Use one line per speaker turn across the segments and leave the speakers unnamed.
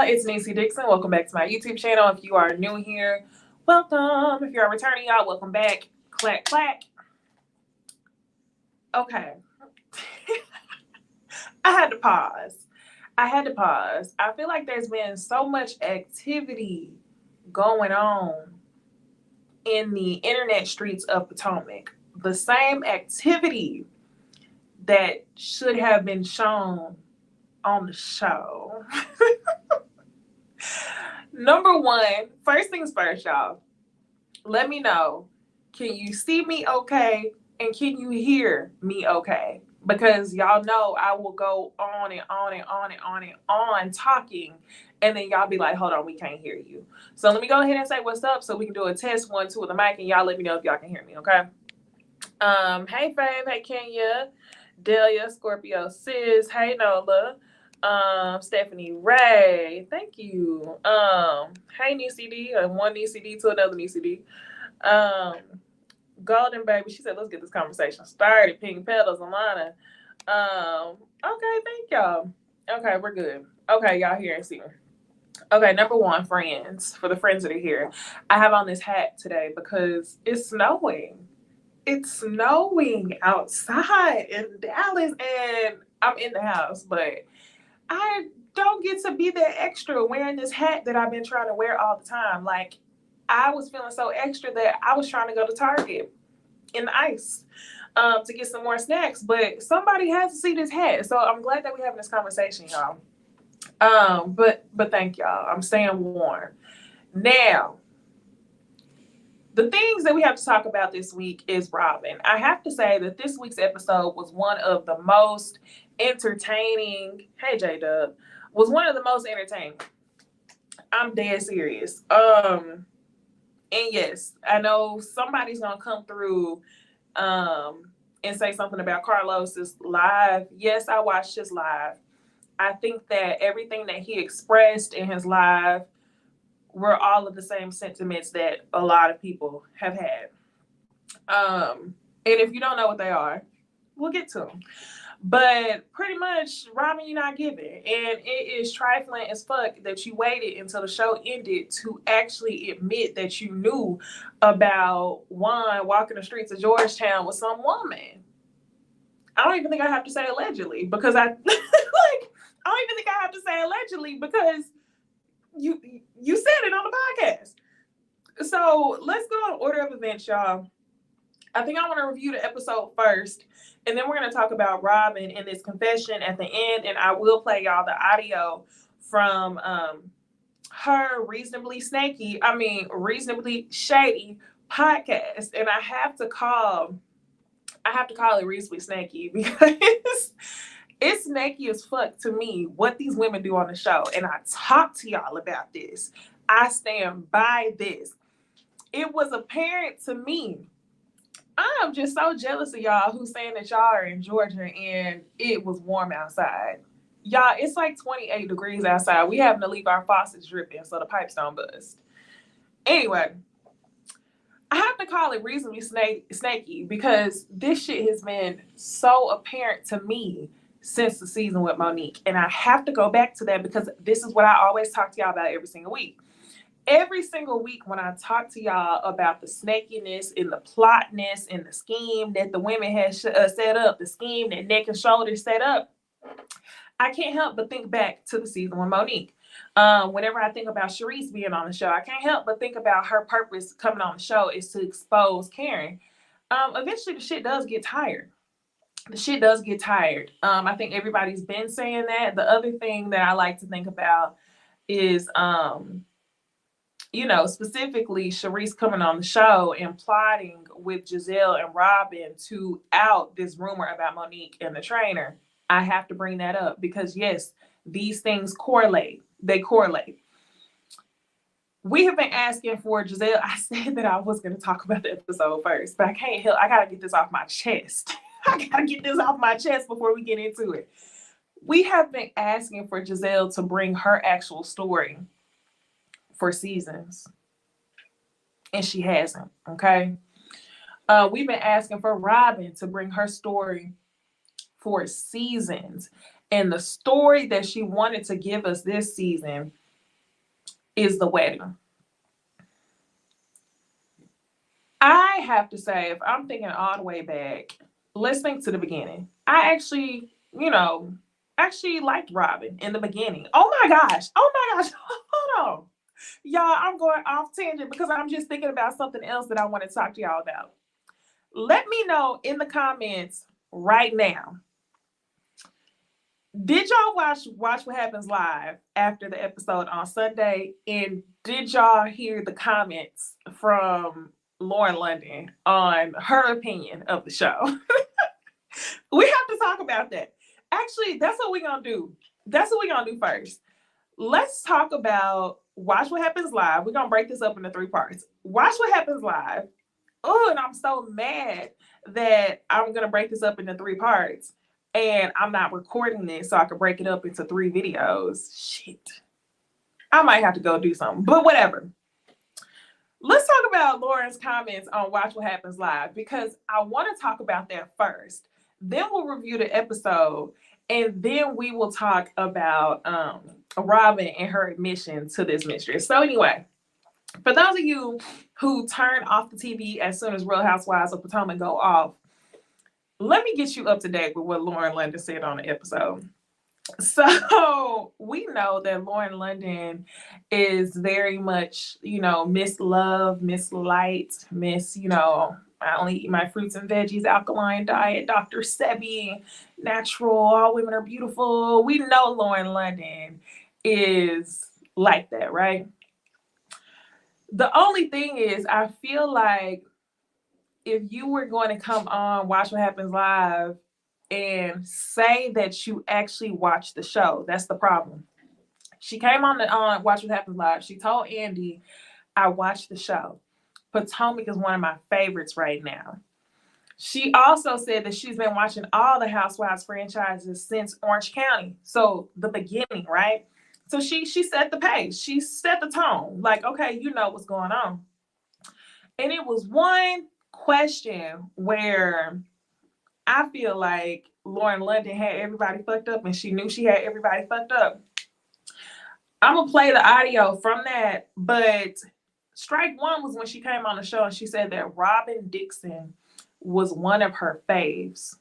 It's Necey Dixon. Welcome back to my YouTube channel. If you are new here, welcome. If you're returning, y'all, welcome back. Clack, clack. Okay. I had to pause. I feel like there's been so much activity going on in the internet streets of Potomac. The same activity that should have been shown on the show. Number one, first things first, y'all. Let me know, can you see me okay? And can you hear me okay? Because y'all know I will go on and on and on and on and on talking. And then y'all be like, hold on, we can't hear you. So let me go ahead and say what's up so we can do a test 1, 2 with the mic. And y'all let me know if y'all can hear me, okay? Hey, Fave. Hey, Kenya. Delia, Scorpio, Sis. Hey, Nola. Stephanie Ray, thank you. Hey, Necey D, one Necey D to another Necey D. Golden Baby, she said, let's get this conversation started. Pink Petals, Alana. Okay, thank y'all. Okay, we're good. Okay, y'all here and see me. Okay, number one, friends. For the friends that are here, I have on this hat today because it's snowing. It's snowing outside in Dallas, and I'm in the house, but I don't get to be that extra wearing this hat that I've been trying to wear all the time. Like, I was feeling so extra that I was trying to go to Target in the ice to get some more snacks. But somebody has to see this hat. So I'm glad that we're having this conversation, y'all. But thank y'all. I'm staying warm. Now, the things that we have to talk about this week is Robyn. I have to say that this week's episode was one of the most entertaining. Hey, J-Dub. Was one of the most entertaining. I'm dead serious. And yes, I know somebody's gonna come through and say something about Carlos's live. Yes, I watched his live. I think that everything that he expressed in his live were all of the same sentiments that a lot of people have had. And if you don't know what they are, we'll get to them. But pretty much, Robyn, you're not giving. And it is trifling as fuck that you waited until the show ended to actually admit that you knew about Juan walking the streets of Georgetown with some woman. I don't even think I have to say allegedly because I don't even think I have to say allegedly because you said it on the podcast. So let's go in order of events, y'all. I think I want to review the episode first, and then we're going to talk about Robyn and this confession at the end, and I will play y'all the audio from her reasonably shady podcast. And I have to call it reasonably snaky because it's snaky as fuck to me what these women do on the show. And I talk to y'all about this. I stand by this. It was apparent to me. I'm just so jealous of y'all who's saying that y'all are in Georgia and it was warm outside. Y'all, it's like 28 degrees outside. We having to leave our faucets dripping so the pipes don't bust. Anyway, I have to call it reasonably snaky because this shit has been so apparent to me since the season with Monique. And I have to go back to that because this is what I always talk to y'all about every single week. Every single week when I talk to y'all about the snakiness and the plotness and the scheme that the women had set up, the scheme that Neck and Shoulders set up, I can't help but think back to the season with Monique. Whenever I think about Sharice being on the show, I can't help but think about her purpose coming on the show is to expose Karen. Eventually the shit does get tired. I think everybody's been saying that. The other thing that I like to think about is specifically Sharice coming on the show and plotting with Giselle and Robyn to out this rumor about Monique and the trainer. I have to bring that up because yes, these things correlate. They correlate. We have been asking for Giselle. I said that I was going to talk about the episode first, but I can't help. I got to get this off my chest. Before we get into it. We have been asking for Giselle to bring her actual story for seasons, and she hasn't. Okay, we've been asking for Robyn to bring her story for seasons, and the story that she wanted to give us this season is the wedding. I have to say, if I'm thinking all the way back, let's think to the beginning. I actually, liked Robyn in the beginning. Oh my gosh. Hold on. Y'all, I'm going off tangent because I'm just thinking about something else that I want to talk to y'all about. Let me know in the comments right now. Did y'all watch What Happens Live after the episode on Sunday? And did y'all hear the comments from Lauren London on her opinion of the show? We have to talk about that. Actually, that's what we're going to do. That's what we're going to do first. Let's talk about Watch What Happens Live. We're going to break this up into 3 parts. Watch What Happens Live. Oh, and I'm so mad that I'm going to break this up into 3 parts. And I'm not recording this so I can break it up into 3 videos. Shit. I might have to go do something, but whatever. Let's talk about Lauren's comments on Watch What Happens Live because I want to talk about that first. Then we'll review the episode, and then we will talk about Robyn and her admission to this mistress. So anyway, for those of you who turn off the TV as soon as Real Housewives of Potomac go off, let me get you up to date with what Lauren London said on the episode. So we know that Lauren London is very much, Miss Love, Miss Light, Miss, I only eat my fruits and veggies, alkaline diet, Dr. Sebi, natural, all women are beautiful. We know Lauren London is like that, right? The only thing is, I feel like if you were going to come on Watch What Happens Live and say that you actually watched the show, that's the problem. She came on Watch What Happens Live. She told Andy, I watched the show. Potomac is one of my favorites right now. She also said that she's been watching all the Housewives franchises since Orange County. So the beginning, right? So she set the pace. She set the tone. Like, okay, you know what's going on. And it was one question where I feel like Lauren London had everybody fucked up and she knew she had everybody fucked up. I'm going to play the audio from that, but strike one was when she came on the show and she said that Robyn Dixon was one of her faves.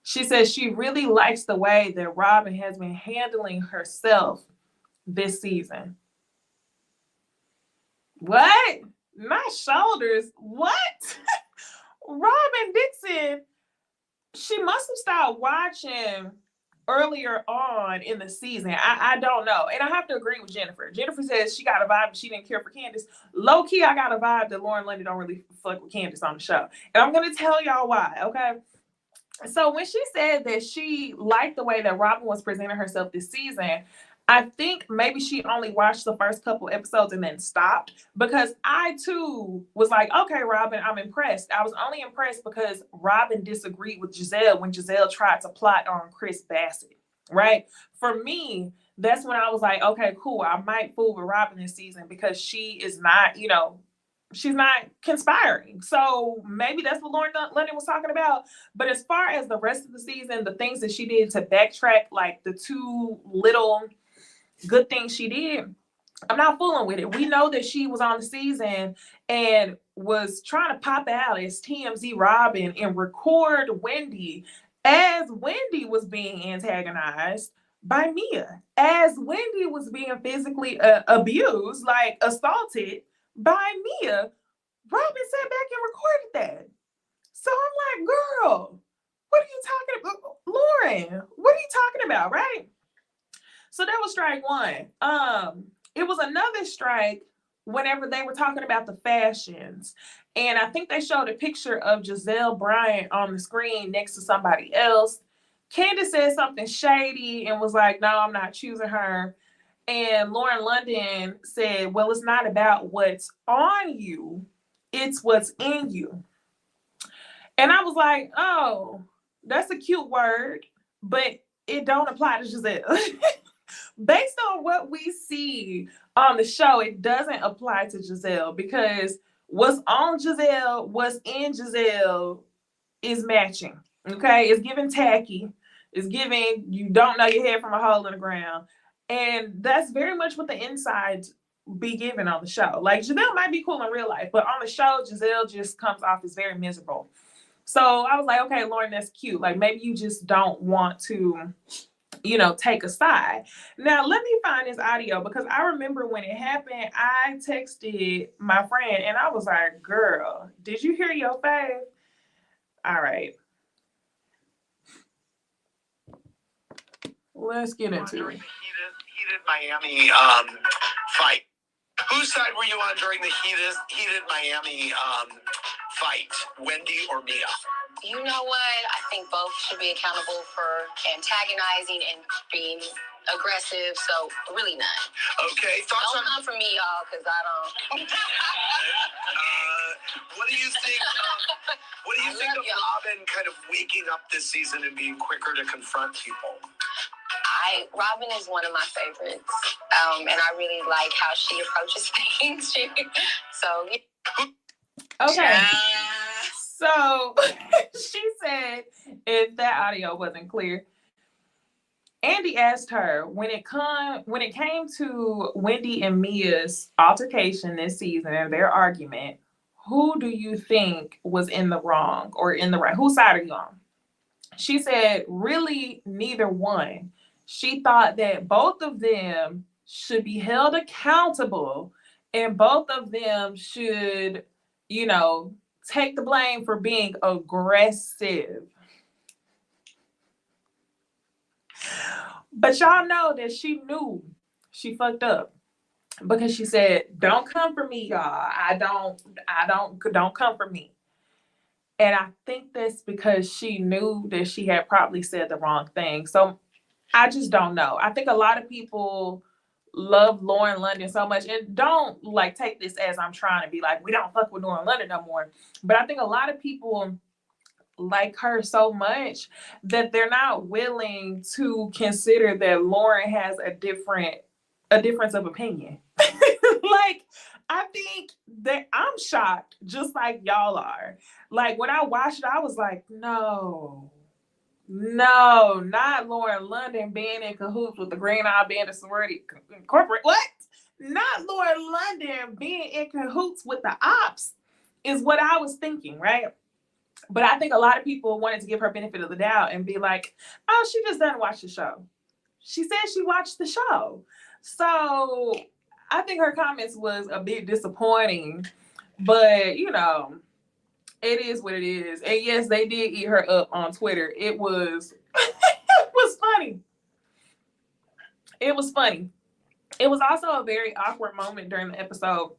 She says she really likes the way that Robyn has been handling herself this season. What? My shoulders? What? Robyn Dixon, she must have stopped watching earlier on in the season. I don't know. And I have to agree with Jennifer. Jennifer says she got a vibe, but she didn't care for Candace. Low key, I got a vibe that Lauren London don't really fuck with Candace on the show. And I'm going to tell y'all why, okay? So when she said that she liked the way that Robyn was presenting herself this season, I think maybe she only watched the first couple episodes and then stopped, because I too was like, okay, Robyn, I'm impressed. I was only impressed because Robyn disagreed with Gizelle when Gizelle tried to plot on Chris Bassett, right? For me, that's when I was like, okay, cool. I might fool with Robyn this season because she is not, she's not conspiring. So maybe that's what Lauren London was talking about. But as far as the rest of the season, the things that she did to backtrack, like the 2 little good things she did, I'm not fooling with it. We know that she was on the season and was trying to pop out as TMZ Robyn and record Wendy as Wendy was being antagonized by Mia, as Wendy was being physically abused, like assaulted by Mia. Robyn sat back and recorded that. So I'm like, girl, what are you talking about? Lauren, what are you talking about, right? So that was strike one. It was another strike whenever they were talking about the fashions. And I think they showed a picture of Gizelle Bryant on the screen next to somebody else. Candace said something shady and was like, no, I'm not choosing her. And Lauren London said, well, it's not about what's on you, it's what's in you. And I was like, oh, that's a cute word, but it don't apply to Gizelle. Based on what we see on the show, it doesn't apply to Gizelle, because what's on Gizelle, what's in Gizelle is matching. Okay, it's giving tacky. It's giving you don't know your head from a hole in the ground. And that's very much what the insides be given on the show. Like, Giselle might be cool in real life, but on the show, Giselle just comes off as very miserable. So I was like, okay, Lauren, that's cute. Like, maybe you just don't want to, take a side. Now, let me find this audio, because I remember when it happened, I texted my friend and I was like, girl, did you hear your fave? All right. Let's get into
during
it.
the heated Miami fight. Whose side were you on during the heated Miami fight, Wendy or Mia?
You know what? I think both should be accountable for antagonizing and being aggressive, so really none.
Okay, thoughts
Don't
on...
come for me, y'all, because I don't.
What do you think? What do you think of Robyn kind of waking up this season and being quicker to confront people?
Robyn is one of my favorites, and I really like how she approaches things. So, yeah.
Okay. So she said, if that audio wasn't clear, Andy asked her when it came to Wendy and Mia's altercation this season and their argument, who do you think was in the wrong or in the right? Whose side are you on? She said, really, neither one. She thought that both of them should be held accountable and both of them should, take the blame for being aggressive. But y'all know that she knew she fucked up, because she said, don't come for me, y'all. Don't come for me. And I think that's because she knew that she had probably said the wrong thing. So I just don't know. I think a lot of people love Lauren London so much, and don't take this as I'm trying to be like, we don't fuck with Lauren London no more. But I think a lot of people like her so much that they're not willing to consider that Lauren has a difference of opinion. I think that I'm shocked, just like y'all are. Like, when I watched it, I was like, no, not Lauren London being in cahoots with the Green Eye Band of Sorority Incorporated. What? Not Lauren London being in cahoots with the ops is what I was thinking, right? But I think a lot of people wanted to give her benefit of the doubt and be like, oh, she just doesn't watch the show. She said she watched the show. So I think her comments was a bit disappointing, but it is what it is. And yes, they did eat her up on Twitter. It was funny. It was funny. It was also a very awkward moment during the episode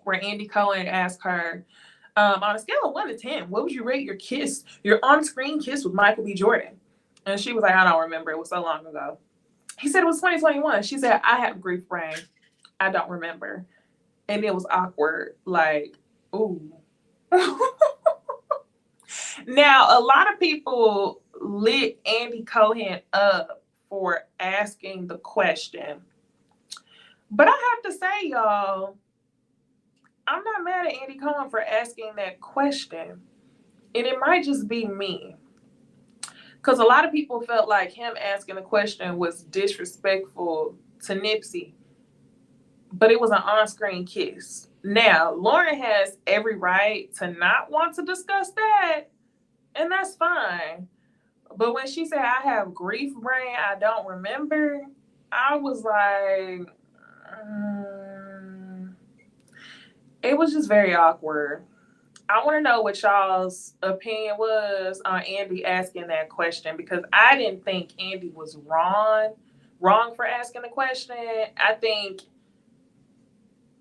where Andy Cohen asked her, on a scale of 1 to 10, what would you rate your on-screen kiss with Michael B. Jordan? And she was like, I don't remember. It was so long ago. He said it was 2021. She said, I have grief brain. I don't remember. And it was awkward. Like, ooh. Now, a lot of people lit Andy Cohen up for asking the question. But I have to say, y'all, I'm not mad at Andy Cohen for asking that question. And it might just be me. Because a lot of people felt like him asking the question was disrespectful to Necey. But it was an on-screen kiss. Now, Lauren has every right to not want to discuss that. And that's fine. But when she said, I have grief brain, I don't remember, I was like, it was just very awkward. I want to know what y'all's opinion was on Andy asking that question, because I didn't think Andy was wrong for asking the question. I think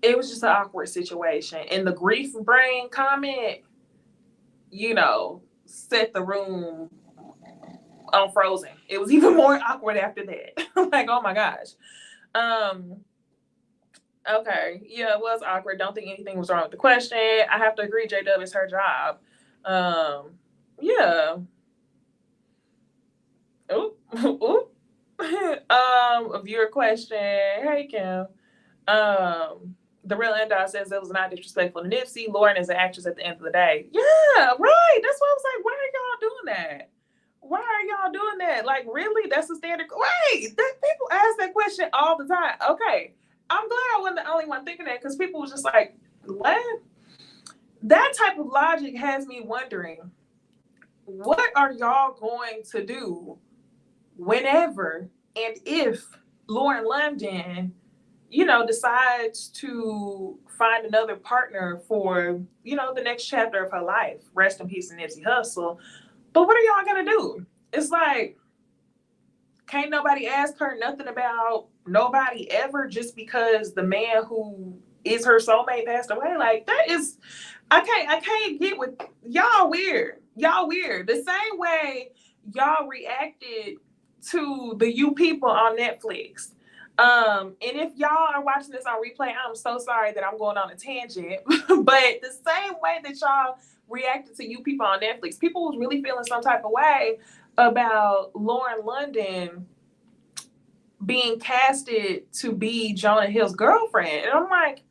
it was just an awkward situation. And the grief brain comment, set the room on Frozen. It was even more awkward after that. Like, oh my gosh. Okay. Yeah, it was awkward. Don't think anything was wrong with the question. I have to agree, J-Dub, it's her job. Yeah. Ooh. A viewer question. Hey, Kim. The real Endor says it was not disrespectful to Necey. Lauren is an actress at the end of the day. Yeah, right. That's why I was like, why are y'all doing that? why are y'all doing that? Like, really? That's the standard. Wait, people ask that question all the time. Okay, I'm glad I wasn't the only one thinking that, because people was just like, what? That type of logic has me wondering, what are y'all going to do whenever and if Lauren London, decides to find another partner for, the next chapter of her life? Rest in peace, Nipsey Hussle. But what are y'all gonna do? It's like, can't nobody ask her nothing about nobody ever just because the man who is her soulmate passed away? Like, that is, I can't get with y'all. Weird. The same way y'all reacted to the You People on Netflix. And if y'all are watching this on replay, I'm so sorry that I'm going on a tangent. But the same way that y'all reacted to You People on Netflix, people was really feeling some type of way about Lauren London being casted to be Jonah Hill's girlfriend. And I'm like,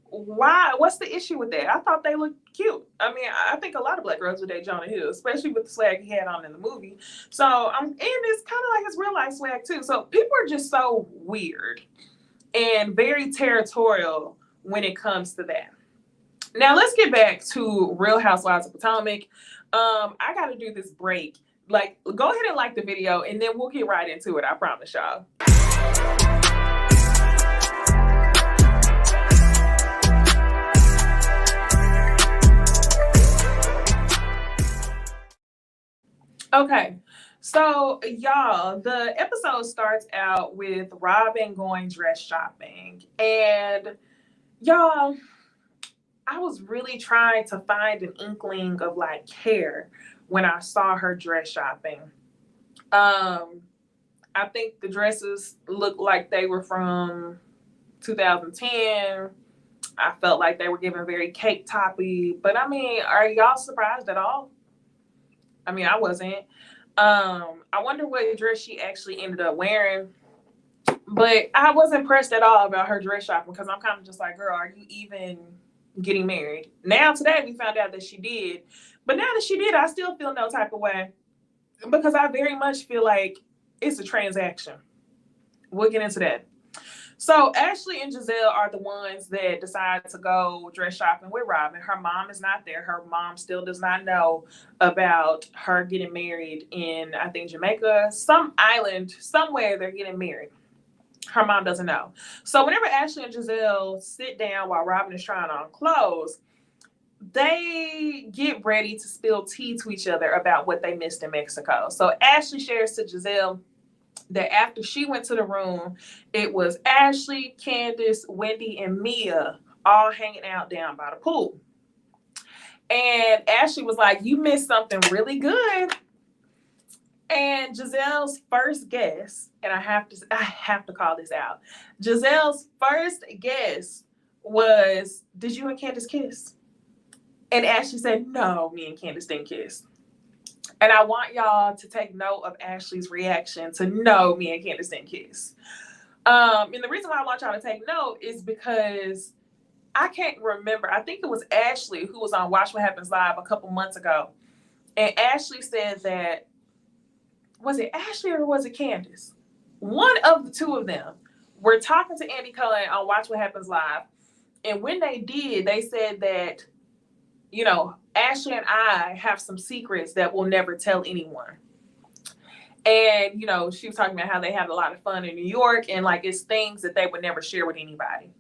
why? What's the issue with that? I thought they looked cute. I mean, I think a lot of black girls would date Jonah Hill, especially with the swag he had on in the movie. So, and it's kind of like his real life swag too. So people are just so weird and very territorial when it comes to that. Now let's get back to Real Housewives of Potomac. I got to do this break. Like, go ahead and like the video, and then we'll get right into it. I promise y'all. Okay, so y'all, the episode starts out with Robyn going dress shopping, and y'all, I was really trying to find an inkling of like care when I saw her dress shopping. I think the dresses looked like they were from 2010. I felt like they were giving very cake toppy, but I mean, are y'all surprised at all? I mean, I wasn't. I wonder what dress she actually ended up wearing. But I wasn't impressed at all about her dress shopping, because I'm kind of just like, girl, are you even getting married? Now, today, we found out that she did. But now that she did, I still feel no type of way, because I very much feel like it's a transaction. We'll get into that. So Ashley and Giselle are the ones that decide to go dress shopping with Robyn. Her mom is not there. Her mom still does not know about her getting married in, I think, Jamaica, some island, somewhere they're getting married. Her mom doesn't know. So whenever Ashley and Giselle sit down while Robyn is trying on clothes, they get ready to spill tea to each other about what they missed in Mexico. So Ashley shares to Giselle that after she went to the room, it was Ashley, Candace, Wendy, and Mia all hanging out down by the pool. And Ashley was like, you missed something really good. And Giselle's first guess, and I have to call this out. Giselle's first guess was, did you and Candace kiss? And Ashley said, no, me and Candace didn't kiss. And I want y'all to take note of Ashley's reaction to no, me and Candace didn't kiss. And the reason why I want y'all to take note is because I can't remember. I think it was Ashley who was on Watch What Happens Live a couple months ago. And Ashley said that, was it Ashley or was it Candace? One of the two of them were talking to Andy Cohen on Watch What Happens Live. And when they did, they said that, Ashley and I have some secrets that we'll never tell anyone. And, she was talking about how they had a lot of fun in New York, and like, it's things that they would never share with anybody.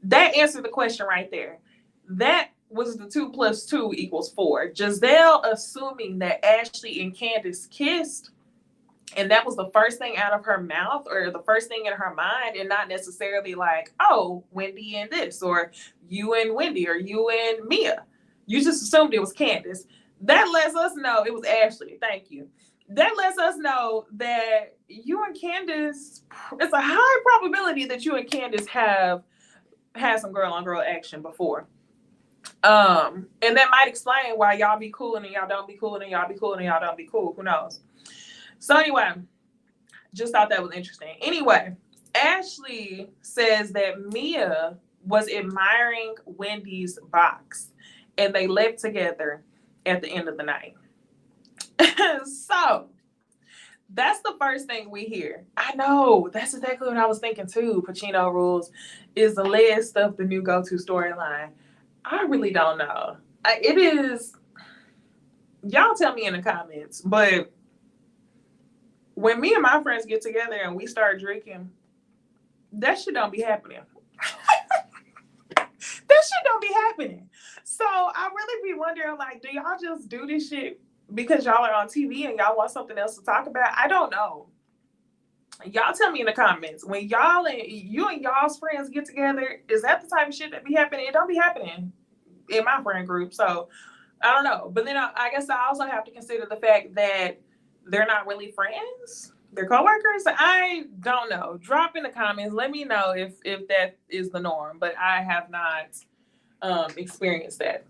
That answered the question right there. That was the 2 + 2 = 4. Giselle assuming that Ashley and Candace kissed, and that was the first thing out of her mouth or the first thing in her mind, and not necessarily like, oh, Wendy and this, or you and Wendy, or you and Mia. You just assumed it was Candace. That lets us know it was Ashley. Thank you. That lets us know that you and Candace, it's a high probability that you and Candace have had some girl-on-girl action before. And that might explain why y'all be cool and y'all don't be cool, and y'all be cool and y'all don't be cool. Who knows? So anyway, just thought that was interesting. Anyway, Ashley says that Mia was admiring Wendy's box, and they left together at the end of the night. So that's the first thing we hear. I know. That's exactly what I was thinking too. Pacino rules is the list of the new go-to storyline. I really don't know. It is. Y'all tell me in the comments. But when me and my friends get together and we start drinking, that shit don't be happening. That shit don't be happening. So I really be wondering, like, do y'all just do this shit because y'all are on TV and y'all want something else to talk about? I don't know. Y'all tell me in the comments. When y'all and you and y'all's friends get together, is that the type of shit that be happening? It don't be happening in my friend group. So I don't know. But then I guess I also have to consider the fact that they're not really friends. They're coworkers. I don't know. Drop in the comments. Let me know if that is the norm. But I have not experienced that.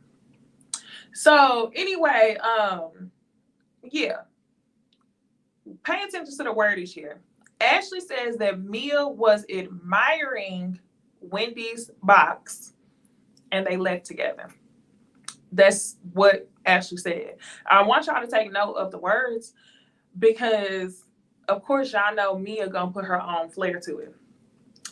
So anyway, yeah. Pay attention to the wordage here. Ashley says that Mia was admiring Wendy's box and they left together. That's what Ashley said. I want y'all to take note of the words because, of course, y'all know Mia gonna put her own flair to it.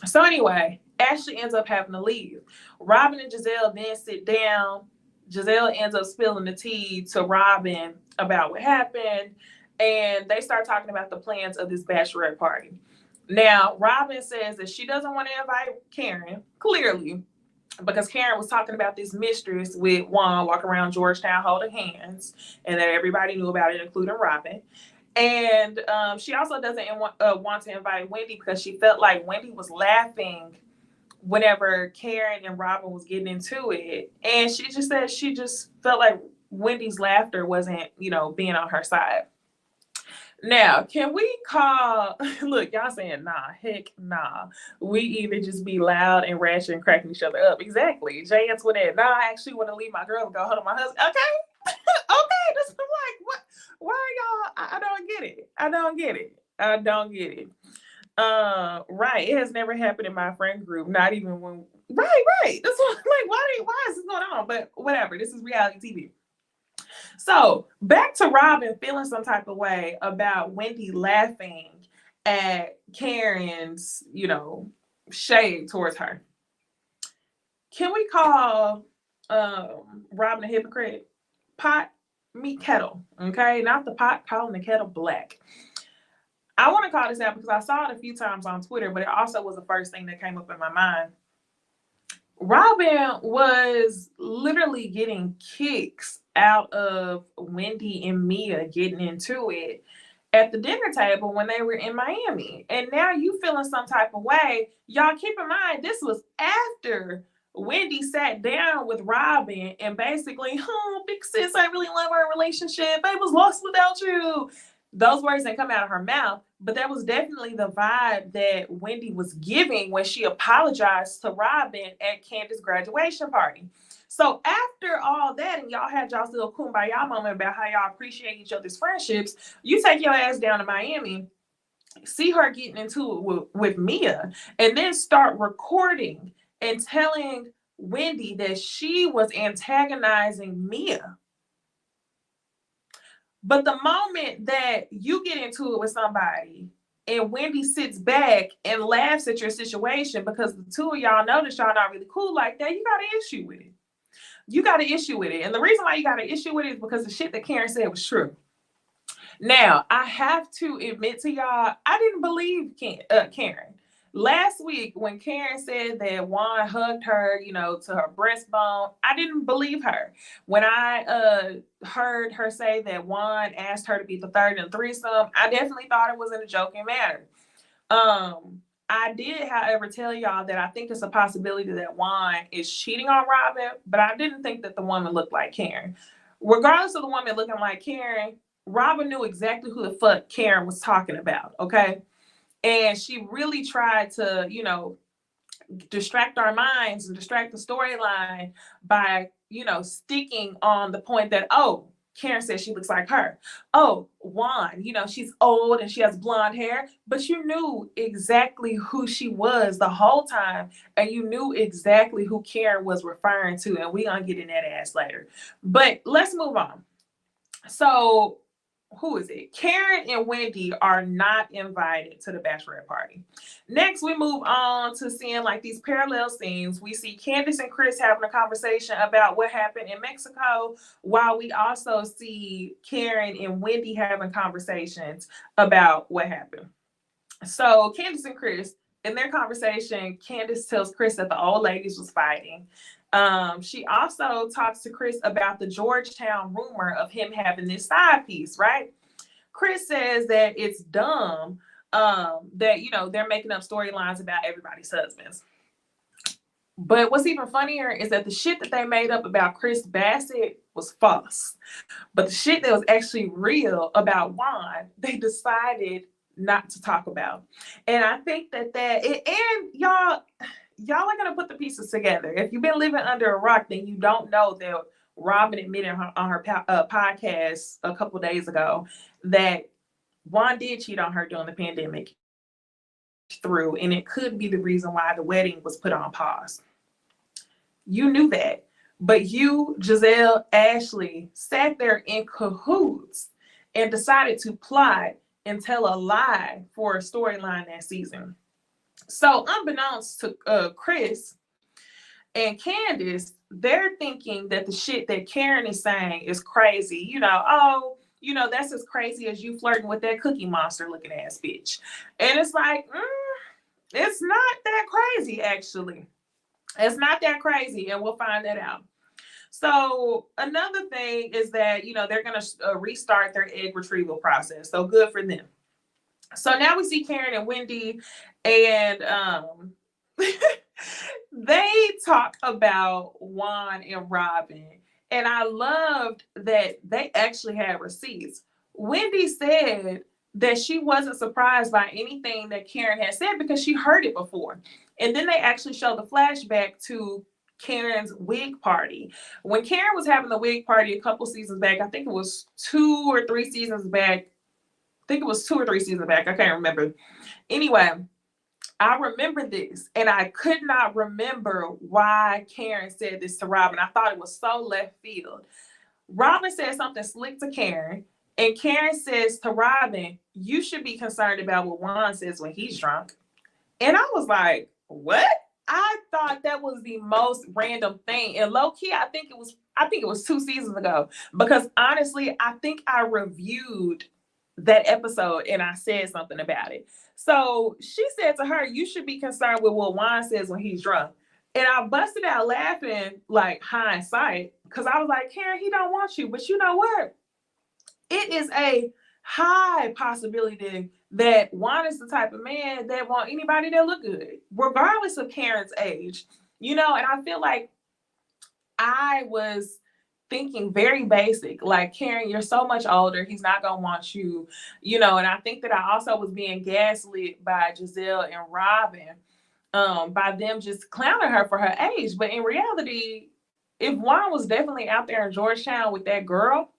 So anyway, Ashley ends up having to leave. Robyn and Giselle then sit down. Giselle ends up spilling the tea to Robyn about what happened. And they start talking about the plans of this bachelorette party. Now, Robyn says that she doesn't want to invite Karen, clearly, because Karen was talking about this mistress with Juan walking around Georgetown holding hands, and that everybody knew about it, including Robyn. And she also doesn't want to invite Wendy because she felt like Wendy was laughing whenever Karen and Robyn was getting into it. And she just said she just felt like Wendy's laughter wasn't, being on her side. Now, can we call, look, y'all saying, nah, heck nah. We either just be loud and ratchet and cracking each other up. Exactly. Jay Antoinette, nah, I actually want to leave my girl and go home to my husband. Okay. Okay. That's like, what? Why y'all? I don't get it. I don't get it. Right. It has never happened in my friend group. Not even when, right. That's what, like, why is this going on? But whatever. This is reality TV. So back to Robyn feeling some type of way about Wendy laughing at Karen's, shade towards her. Can we call Robyn a hypocrite? Pot meet kettle, okay? Not the pot calling the kettle black. I want to call this out because I saw it a few times on Twitter, but it also was the first thing that came up in my mind. Robyn was literally getting kicks out of Wendy and Mia getting into it at the dinner table when they were in Miami. And now you feeling some type of way. Y'all keep in mind, this was after Wendy sat down with Robyn and basically, big sis, I really love our relationship. I was lost without you. Those words didn't come out of her mouth, but that was definitely the vibe that Wendy was giving when she apologized to Robyn at Candace's graduation party. So after all that, and y'all had y'all's little kumbaya moment about how y'all appreciate each other's friendships, you take your ass down to Miami, see her getting into it with Mia, and then start recording and telling Wendy that she was antagonizing Mia. But the moment that you get into it with somebody and Wendy sits back and laughs at your situation because the two of y'all notice y'all not really cool like that, you got an issue with it. And the reason why you got an issue with it is because the shit that Karen said was true. Now, I have to admit to y'all, I didn't believe Karen. Last week, when Karen said that Juan hugged her, to her breastbone, I didn't believe her. When I heard her say that Juan asked her to be the third in the threesome, I definitely thought it was in a joking manner. I did, however, tell y'all that I think it's a possibility that Juan is cheating on Robyn, but I didn't think that the woman looked like Karen. Regardless of the woman looking like Karen, Robyn knew exactly who the fuck Karen was talking about, okay? And she really tried to, distract our minds and distract the storyline by, sticking on the point that, Karen says she looks like her. Oh, Juan, she's old and she has blonde hair, but you knew exactly who she was the whole time, and you knew exactly who Karen was referring to, and we're gonna get in that ass later. But let's move on. So who is it? Karen and Wendy are not invited to the bachelorette party. Next, we move on to seeing like these parallel scenes. We see Candace and Chris having a conversation about what happened in Mexico, while we also see Karen and Wendy having conversations about what happened. So Candace and Chris, in their conversation, Candace tells Chris that the old ladies was fighting. She also talks to Chris about the Georgetown rumor of him having this side piece, right? Chris says that it's dumb, that, you know, they're making up storylines about everybody's husbands. But what's even funnier is that the shit that they made up about Chris Bassett was false. But the shit that was actually real about Juan, they decided not to talk about. And I think that and y'all are gonna put the pieces together. If you've been living under a rock, then you don't know that Robyn admitted on her podcast a couple days ago that Juan did cheat on her during the pandemic through, and it could be the reason why the wedding was put on pause. You knew that, but you, Giselle, Ashley, sat there in cahoots and decided to plot and tell a lie for a storyline that season. So unbeknownst to Chris and Candace, they're thinking that the shit that Karen is saying is crazy. You know, oh, you know, that's as crazy as you flirting with that Cookie Monster looking ass bitch. And it's like, it's not that crazy, actually. It's not that crazy, and we'll find that out. So another thing is that, you know, they're going to restart their egg retrieval process. So good for them. So now we see Karen and Wendy, and they talk about Juan and Robyn. And I loved that they actually had receipts. Wendy said that she wasn't surprised by anything that Karen had said because she heard it before. And then they actually show the flashback to Karen's wig party. When Karen was having the wig party a couple seasons back, I think it was 2 or 3 seasons back. I can't remember. Anyway, I remember this, and I could not remember why Karen said this to Robyn. I thought it was so left field. Robyn said something slick to Karen, and Karen says to Robyn, you should be concerned about what Juan says when he's drunk. And I was like, what? I thought that was the most random thing. And low key, I think it was 2 seasons ago, because honestly, I think I reviewed that episode and I said something about it. So she said to her, you should be concerned with what Juan says when he's drunk. And I busted out laughing, like hindsight, because I was like, Karen, he don't want you. But you know what? It is a high possibility that Juan is the type of man that want anybody that look good, regardless of Karen's age. You know, and I feel like I was thinking very basic, like, Karen, you're so much older, he's not gonna want you, you know. And I think that I also was being gaslit by Giselle and Robyn, by them just clowning her for her age. But in reality, if Juan was definitely out there in Georgetown with that girl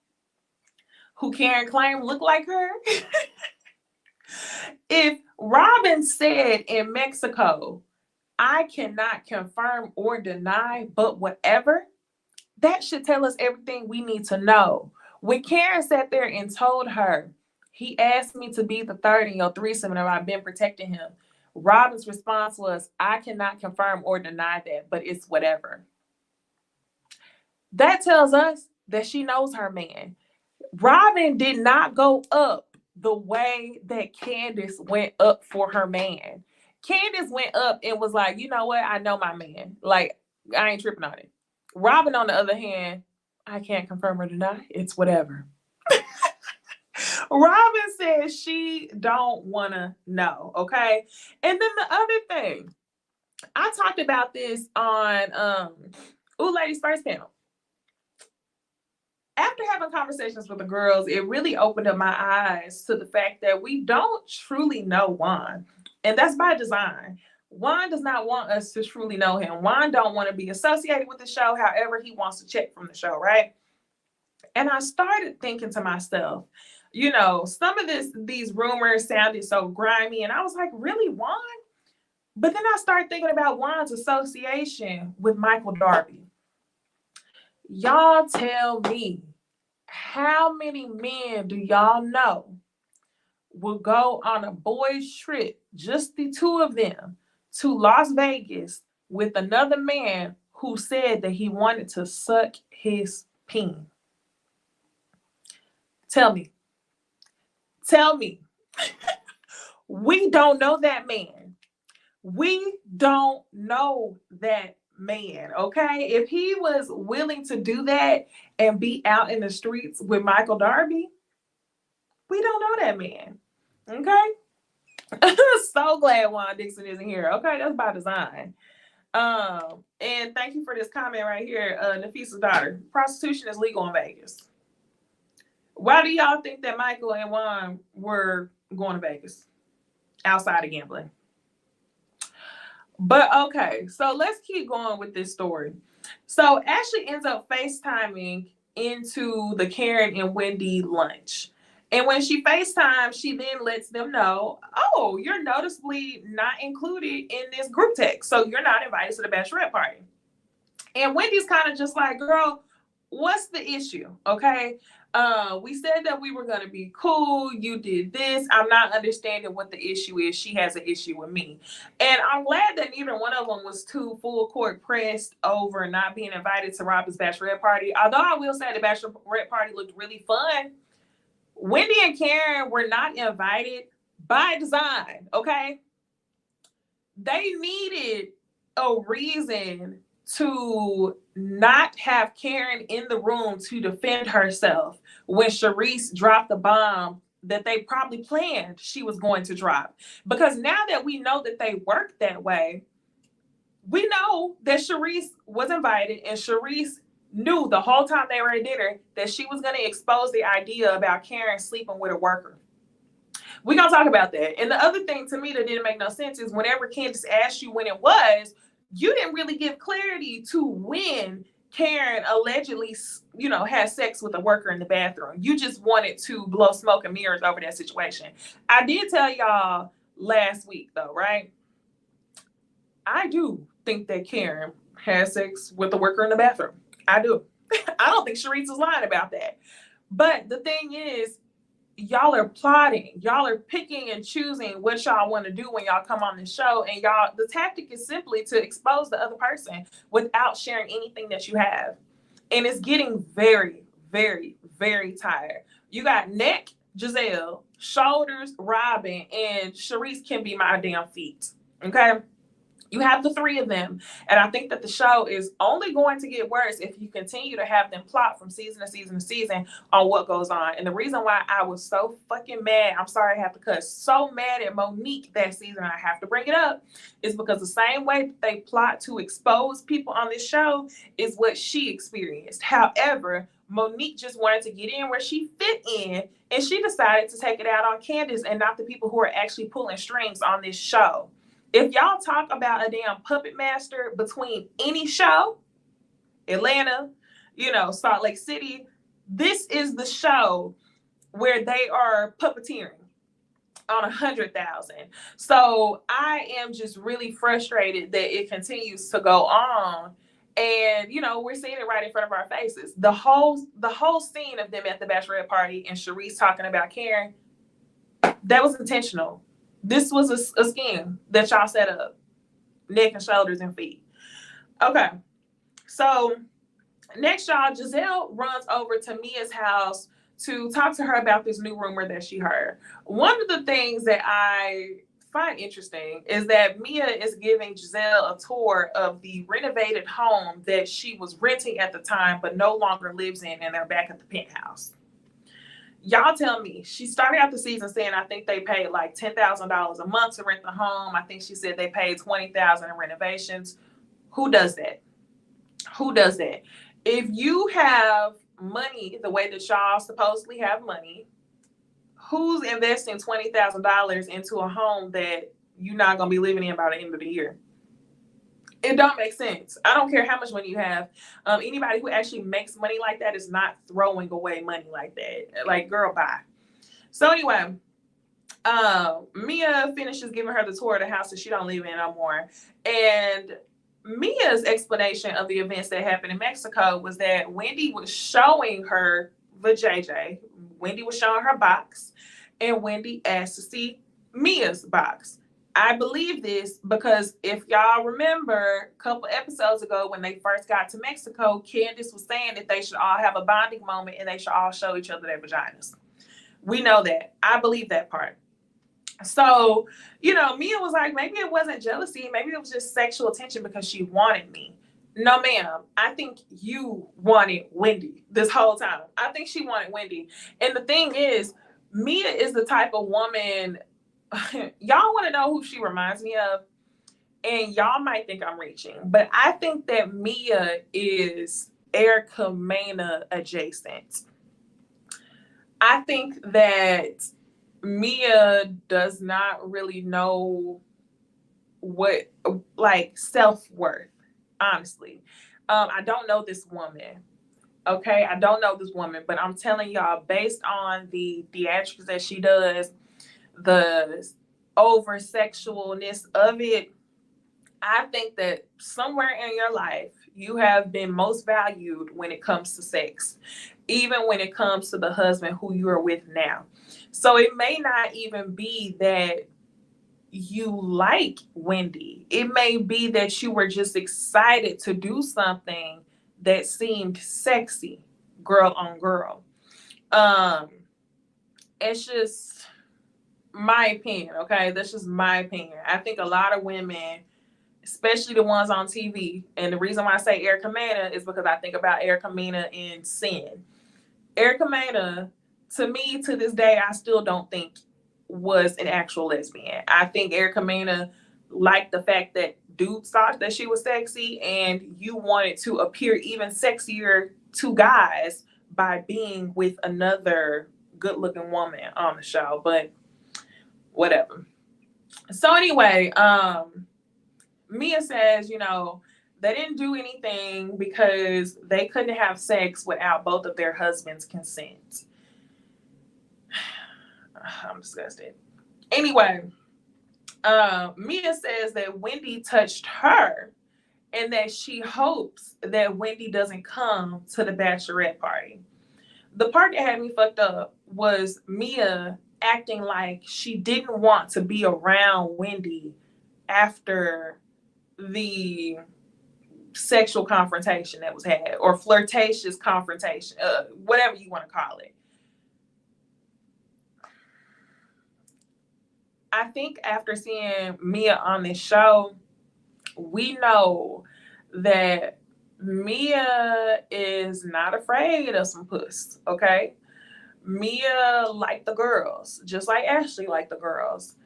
who Karen claimed looked like her, if Robyn said in Mexico, I cannot confirm or deny, but whatever, that should tell us everything we need to know. When Karen sat there and told her, he asked me to be the third in your threesome and I've been protecting him, Robyn's response was, I cannot confirm or deny that, but it's whatever. That tells us that she knows her man. Robyn did not go up the way that Candace went up for her man. Candace went up and was like, you know what? I know my man. Like, I ain't tripping on it. Robyn, on the other hand, I can't confirm or deny. It's whatever. Robyn says she don't want to know, okay? And then the other thing, I talked about this on Ooh Ladies First Panel. After having conversations with the girls, it really opened up my eyes to the fact that we don't truly know Juan. And that's by design. Juan does not want us to truly know him. Juan don't want to be associated with the show. However, he wants to check from the show, right? And I started thinking to myself, you know, some of these rumors sounded so grimy. And I was like, really, Juan? But then I started thinking about Juan's association with Michael Darby. Y'all tell me, how many men do y'all know will go on a boys' trip, just the two of them, to Las Vegas with another man who said that he wanted to suck his peen? Tell me. Tell me. We don't know that man. We don't know that man, okay? If he was willing to do that and be out in the streets with Michael Darby, we don't know that man, okay? So glad Juan Dixon isn't here. Okay, that's by design. And thank you for this comment right here, Nafisa's daughter. Prostitution is legal in Vegas. Why do y'all think that Michael and Juan were going to Vegas outside of gambling? But okay, so let's keep going with this story. So Ashley ends up FaceTiming into the Karen and Wendy lunch. And when she FaceTimes, she then lets them know, oh, you're noticeably not included in this group text. So you're not invited to the Bachelorette party. And Wendy's kind of just like, girl, what's the issue? Okay. We said that we were going to be cool. You did this. I'm not understanding what the issue is. She has an issue with me. And I'm glad that neither one of them was too full court pressed over not being invited to Robyn's Bachelorette party. Although I will say the Bachelorette party looked really fun. Wendy and Karen were not invited by design, okay? They needed a reason to not have Karen in the room to defend herself when Charisse dropped the bomb that they probably planned she was going to drop. Because now that we know that they worked that way, we know that Charisse was invited, and Charisse knew the whole time they were at dinner that she was going to expose the idea about Karen sleeping with a worker. We're going to talk about that. And the other thing to me that didn't make no sense is whenever Candace asked you when it was, you didn't really give clarity to when Karen allegedly, had sex with a worker in the bathroom. You just wanted to blow smoke and mirrors over that situation. I did tell y'all last week, though, right? I do think that Karen had sex with a worker in the bathroom. I do. I don't think Charisse is lying about that. But the thing is, y'all are plotting. Y'all are picking and choosing what y'all want to do when y'all come on the show. And the tactic is simply to expose the other person without sharing anything that you have. And it's getting very, very, very tired. You got neck, Giselle, shoulders, Robyn, and Charisse can be my damn feet. Okay? You have the three of them. And I think that the show is only going to get worse if you continue to have them plot from season to season to season on what goes on. And the reason why I was so fucking mad, I'm sorry I have to cuss, so mad at Monique that season, I have to bring it up, is because the same way that they plot to expose people on this show is what she experienced. However, Monique just wanted to get in where she fit in, and she decided to take it out on Candace and not the people who are actually pulling strings on this show. If y'all talk about a damn puppet master between any show, Atlanta, Salt Lake City, this is the show where they are puppeteering on 100,000. So I am just really frustrated that it continues to go on. And, we're seeing it right in front of our faces. The whole scene of them at the Bachelorette party and Charisse talking about Karen, that was intentional. This was a scheme that y'all set up. Neck and shoulders and feet. Okay. So next, y'all, Giselle runs over to Mia's house to talk to her about this new rumor that she heard. One of the things that I find interesting is that Mia is giving Giselle a tour of the renovated home that she was renting at the time, but no longer lives in, and they're back at the penthouse. Y'all tell me, she started out the season saying, I think they paid like $10,000 a month to rent the home. I think she said they paid $20,000 in renovations. Who does that? Who does that? If you have money the way that y'all supposedly have money, who's investing $20,000 into a home that you're not going to be living in by the end of the year? It don't make sense. I don't care how much money you have. Anybody who actually makes money like that is not throwing away money like that. Like, girl, bye. So anyway, Mia finishes giving her the tour of the house that she don't live in no more. And Mia's explanation of the events that happened in Mexico was that Wendy was showing her vajayjay. Wendy was showing her box, and Wendy asked to see Mia's box. I believe this because if y'all remember a couple episodes ago when they first got to Mexico, Candace was saying that they should all have a bonding moment and they should all show each other their vaginas. We know that. I believe that part. So, Mia was like, maybe it wasn't jealousy. Maybe it was just sexual attention because she wanted me. No, ma'am. I think you wanted Wendy this whole time. I think she wanted Wendy. And the thing is, Mia is the type of woman... Y'all want to know who she reminds me of? And y'all might think I'm reaching, but I think that Mia is Erica Mena adjacent. I think that Mia does not really know what, like, self-worth, honestly. I don't know this woman. Okay, I don't know this woman, but I'm telling y'all, based on the theatrics that she does, the over sexualness of it, I think that somewhere in your life you have been most valued when it comes to sex, even when it comes to the husband who you are with now. So it may not even be that you like Wendy. It may be that you were just excited to do something that seemed sexy, girl on girl. It's just my opinion, okay? That's just my opinion. I think a lot of women, especially the ones on TV, and the reason why I say Erica Mena is because I think about Erica Mena in Sin. Erica Mena, to me, to this day, I still don't think was an actual lesbian. I think Erica Mena liked the fact that dudes thought that she was sexy, and you wanted to appear even sexier to guys by being with another good-looking woman on the show. But whatever. So anyway, Mia says, they didn't do anything because they couldn't have sex without both of their husbands' consent. I'm disgusted. Anyway, Mia says that Wendy touched her and that she hopes that Wendy doesn't come to the Bachelorette party. The part that had me fucked up was Mia acting like she didn't want to be around Wendy after the sexual confrontation that was had, or flirtatious confrontation, whatever you want to call it. I think after seeing Mia on this show, we know that Mia is not afraid of some puss, okay? Mia liked the girls, just like Ashley liked the girls.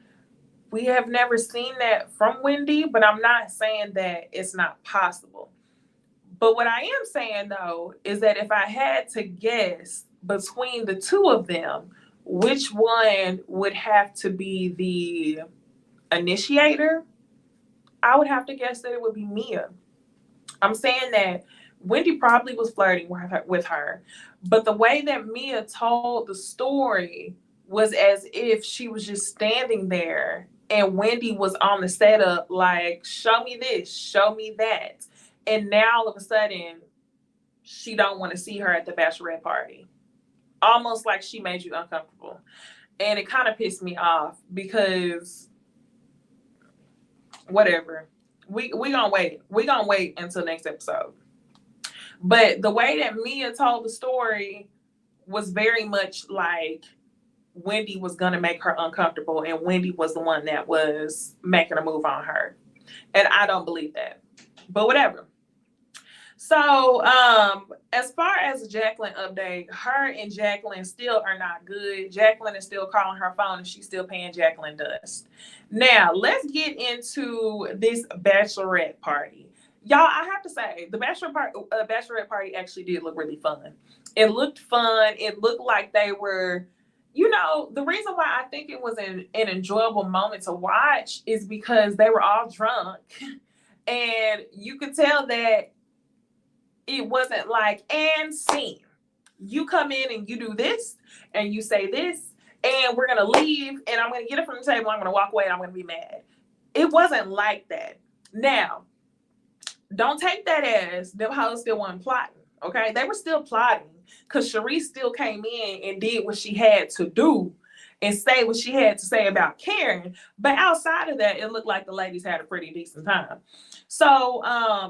We have never seen that from Wendy, but I'm not saying that it's not possible. But what I am saying, though, is that if I had to guess between the two of them, which one would have to be the initiator, I would have to guess that it would be Mia. I'm saying that Wendy probably was flirting with her, but the way that Mia told the story was as if she was just standing there and Wendy was on the setup like, show me this, show me that. And now all of a sudden, she don't want to see her at the Bachelorette party. Almost like she made you uncomfortable. And it kind of pissed me off because whatever. We gonna wait. We gonna wait until next episode. But the way that Mia told the story was very much like Wendy was gonna make her uncomfortable, and Wendy was the one that was making a move on her. And I don't believe that. But whatever. So, as far as the Jacqueline update, her and Jacqueline still are not good. Jacqueline is still calling her phone and she's still paying Jacqueline dust. Now, let's get into this Bachelorette party. Y'all, I have to say, the Bachelorette party actually did look really fun. It looked fun. It looked like they were, the reason why I think it was an enjoyable moment to watch is because they were all drunk. And you could tell that it wasn't like, and scene. You come in and you do this, and you say this, and we're going to leave, and I'm going to get it from the table, I'm going to walk away, and I'm going to be mad. It wasn't like that. Now, don't take that as them hoes still wasn't plotting, Okay, they were still plotting because Sharice still came in and did what she had to do and say what she had to say about Karen. But outside of that, it looked like the ladies had a pretty decent time. So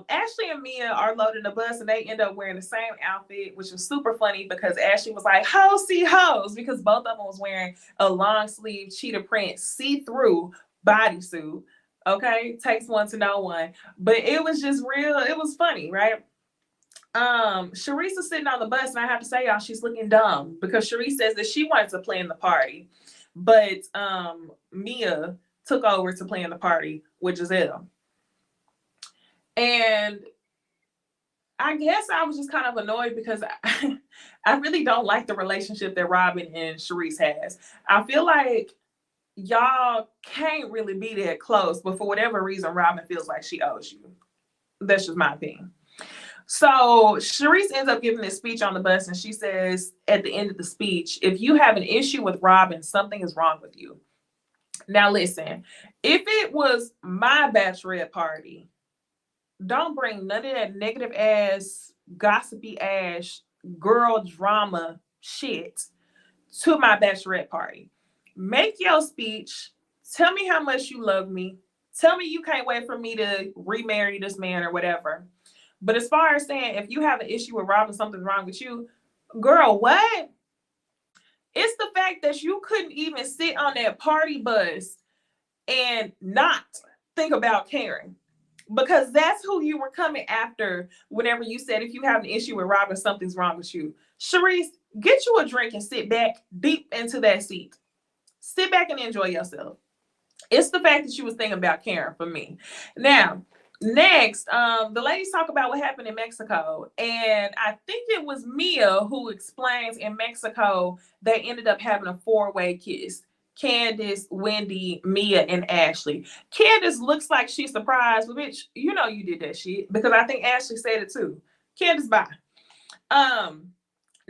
Ashley and Mia are loading the bus and they end up wearing the same outfit, which was super funny because Ashley was like, "Hoes see hoes," because both of them was wearing a long sleeve cheetah print see-through bodysuit. Okay, takes one to know one. But it was just real, it was funny, right? Sharice is sitting on the bus, and I have to say, y'all, she's looking dumb because Sharice says that she wanted to plan the party, but Mia took over to plan the party with Giselle. And I guess I was just kind of annoyed because I really don't like the relationship that Robyn and Sharice has. I feel like y'all can't really be that close, but for whatever reason, Robyn feels like she owes you. That's just my opinion. So Sharice ends up giving this speech on the bus, and she says at the end of the speech, if you have an issue with Robyn, something is wrong with you. Now listen, if it was my bachelorette party, don't bring none of that negative ass, gossipy ass, girl drama shit to my bachelorette party. Make your speech. Tell me how much you love me. Tell me you can't wait for me to remarry this man or whatever. But as far as saying, if you have an issue with Robyn, something's wrong with you, girl, what? It's the fact that you couldn't even sit on that party bus and not think about Karen. Because that's who you were coming after whenever you said, if you have an issue with Robyn, something's wrong with you. Sharice, get you a drink and sit back deep into that seat. Sit back and enjoy yourself. It's the fact that you was thinking about Karen for me. Now, next, the ladies talk about what happened in Mexico. And I think it was Mia who explains in Mexico they ended up having a 4-way kiss. Candace, Wendy, Mia, and Ashley. Candace looks like she's surprised, but bitch, you know you did that shit because I think Ashley said it too. Candace, bye.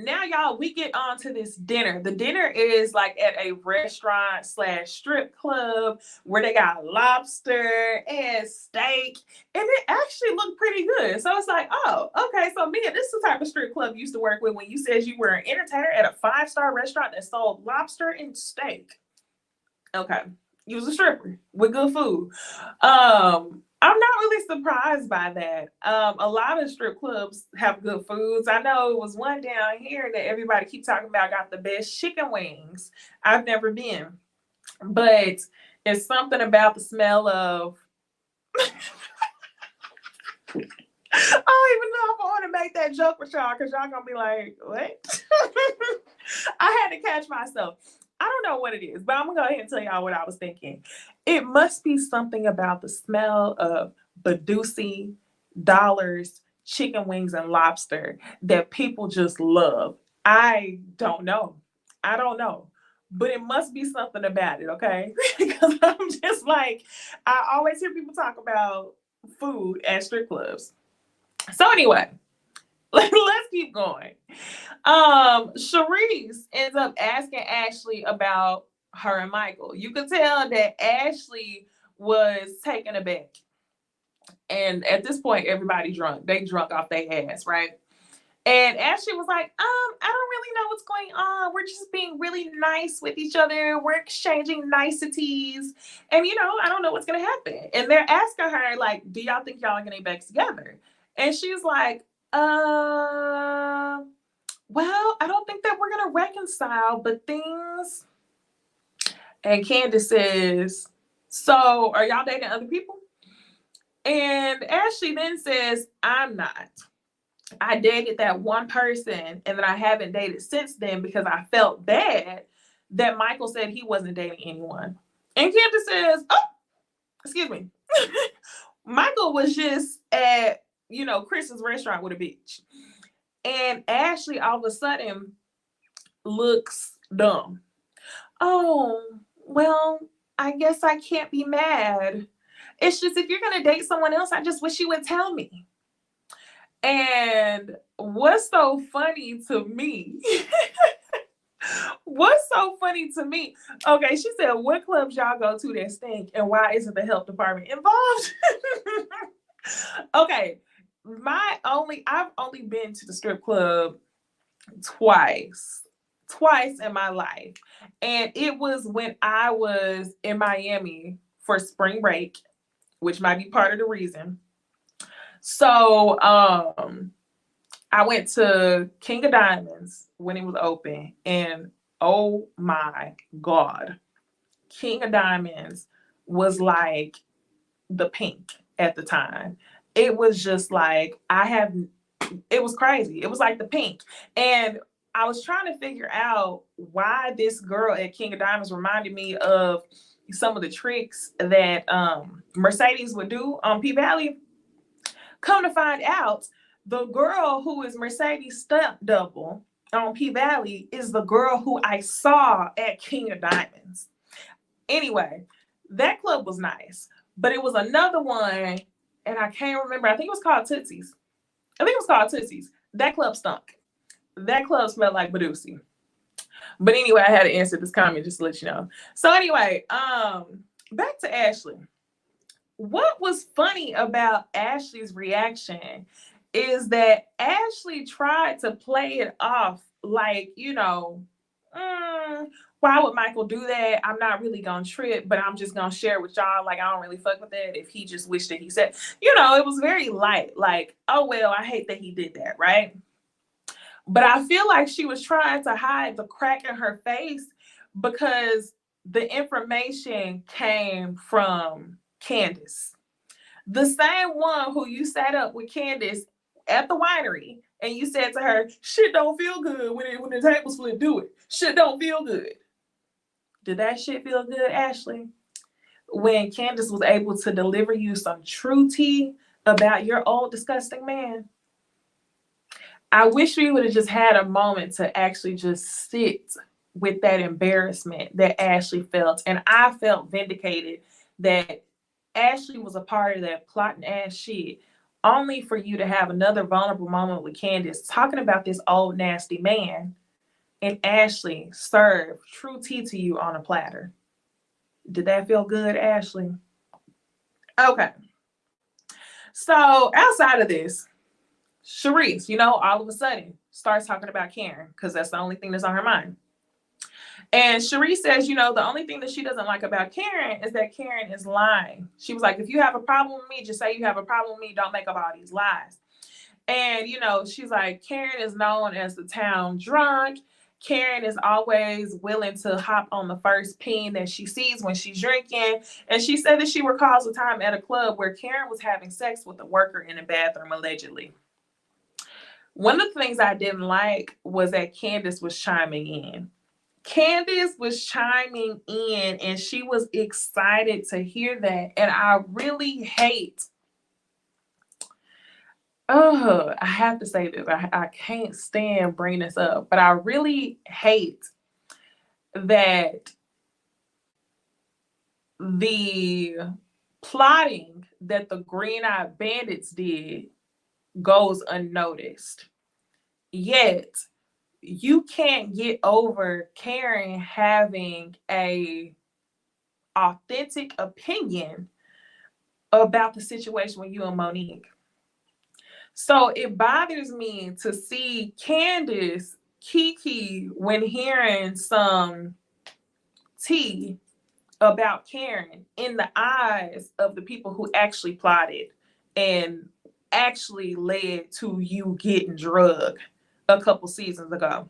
Now y'all, we get on to this dinner. The dinner is like at a restaurant / strip club where they got lobster and steak, and it actually looked pretty good. So it's like, oh, okay. So Mia, this is the type of strip club you used to work with when you said you were an entertainer at a 5-star restaurant that sold lobster and steak. Okay, you was a stripper with good food. I'm not really surprised by that. A lot of strip clubs have good foods. I know it was one down here that everybody keep talking about got the best chicken wings. I've never been, but it's something about the smell of. I don't even know if I want to make that joke with y'all because y'all gonna be like, what? I had to catch myself. I don't know what it is, but I'm gonna go ahead and tell y'all what I was thinking. It must be something about the smell of Badusi, dollars, chicken wings, and lobster that people just love. I don't know. I don't know. But it must be something about it, okay? Because I'm just like, I always hear people talk about food at strip clubs. So anyway, let's keep going. Sharice ends up asking Ashley about her and Michael. You could tell that Ashley was taken aback. And at this point, everybody drunk. They drunk off their ass, right? And Ashley was like, I don't really know what's going on. We're just being really nice with each other. We're exchanging niceties. And, I don't know what's going to happen. And they're asking her, like, do y'all think y'all are going to get back together? And she's like, well, I don't think that we're going to reconcile, but things. And Candace says, so are y'all dating other people? And Ashley then says, I'm not. I dated that one person and then I haven't dated since then because I felt bad that Michael said he wasn't dating anyone. And Candace says, oh, excuse me. Michael was just at, Chris's restaurant with a bitch. And Ashley all of a sudden looks dumb. Oh, well, I guess I can't be mad. It's just if you're going to date someone else, I just wish you would tell me. And what's so funny to me? Okay, she said, what clubs y'all go to that stink and why isn't the health department involved? Okay, I've only been to the strip club twice in my life. And it was when I was in Miami for spring break, which might be part of the reason. So I went to King of Diamonds when it was open, and oh my God, King of Diamonds was like the pink at the time. It was just like, it was crazy. It was like the pink. And I was trying to figure out why this girl at King of Diamonds reminded me of some of the tricks that Mercedes would do on P Valley. Come to find out, the girl who is Mercedes' stunt double on P Valley is the girl who I saw at King of Diamonds. Anyway, that club was nice, but it was another one, and I can't remember. I think it was called Tootsie's. That club stunk. That club smelled like Badusi. But anyway, I had to answer this comment just to let you know. So anyway, back to Ashley. What was funny about Ashley's reaction is that Ashley tried to play it off like, why would Michael do that? I'm not really gonna trip, but I'm just gonna share with y'all. Like, I don't really fuck with that. If he just wished that he said, it was very light. Like, oh, well, I hate that he did that, right? But I feel like she was trying to hide the crack in her face because the information came from Candace. The same one who you sat up with Candace at the winery and you said to her, shit don't feel good when the tables flip, do it. Shit don't feel good. Did that shit feel good, Ashley? When Candace was able to deliver you some true tea about your old disgusting man? I wish we would have just had a moment to actually just sit with that embarrassment that Ashley felt. And I felt vindicated that Ashley was a part of that plotting ass shit, only for you to have another vulnerable moment with Candace talking about this old nasty man, and Ashley served true tea to you on a platter. Did that feel good, Ashley? Okay. So outside of this, Sharice, all of a sudden starts talking about Karen because that's the only thing that's on her mind. And Sharice says, the only thing that she doesn't like about Karen is that Karen is lying. She was like, if you have a problem with me, just say you have a problem with me. Don't make up all these lies. And, she's like, Karen is known as the town drunk. Karen is always willing to hop on the first pin that she sees when she's drinking. And she said that she recalls a time at a club where Karen was having sex with a worker in a bathroom, allegedly. One of the things I didn't like was that Candace was chiming in. Candace was chiming in and she was excited to hear that. And I really hate, I have to say this. I can't stand bringing this up, but I really hate that the plotting that the Green-Eyed Bandits did goes unnoticed. Yet, you can't get over Karen having a authentic opinion about the situation with you and Monique. So it bothers me to see Candace Kiki when hearing some tea about Karen in the eyes of the people who actually plotted and actually led to you getting drugged a couple seasons ago.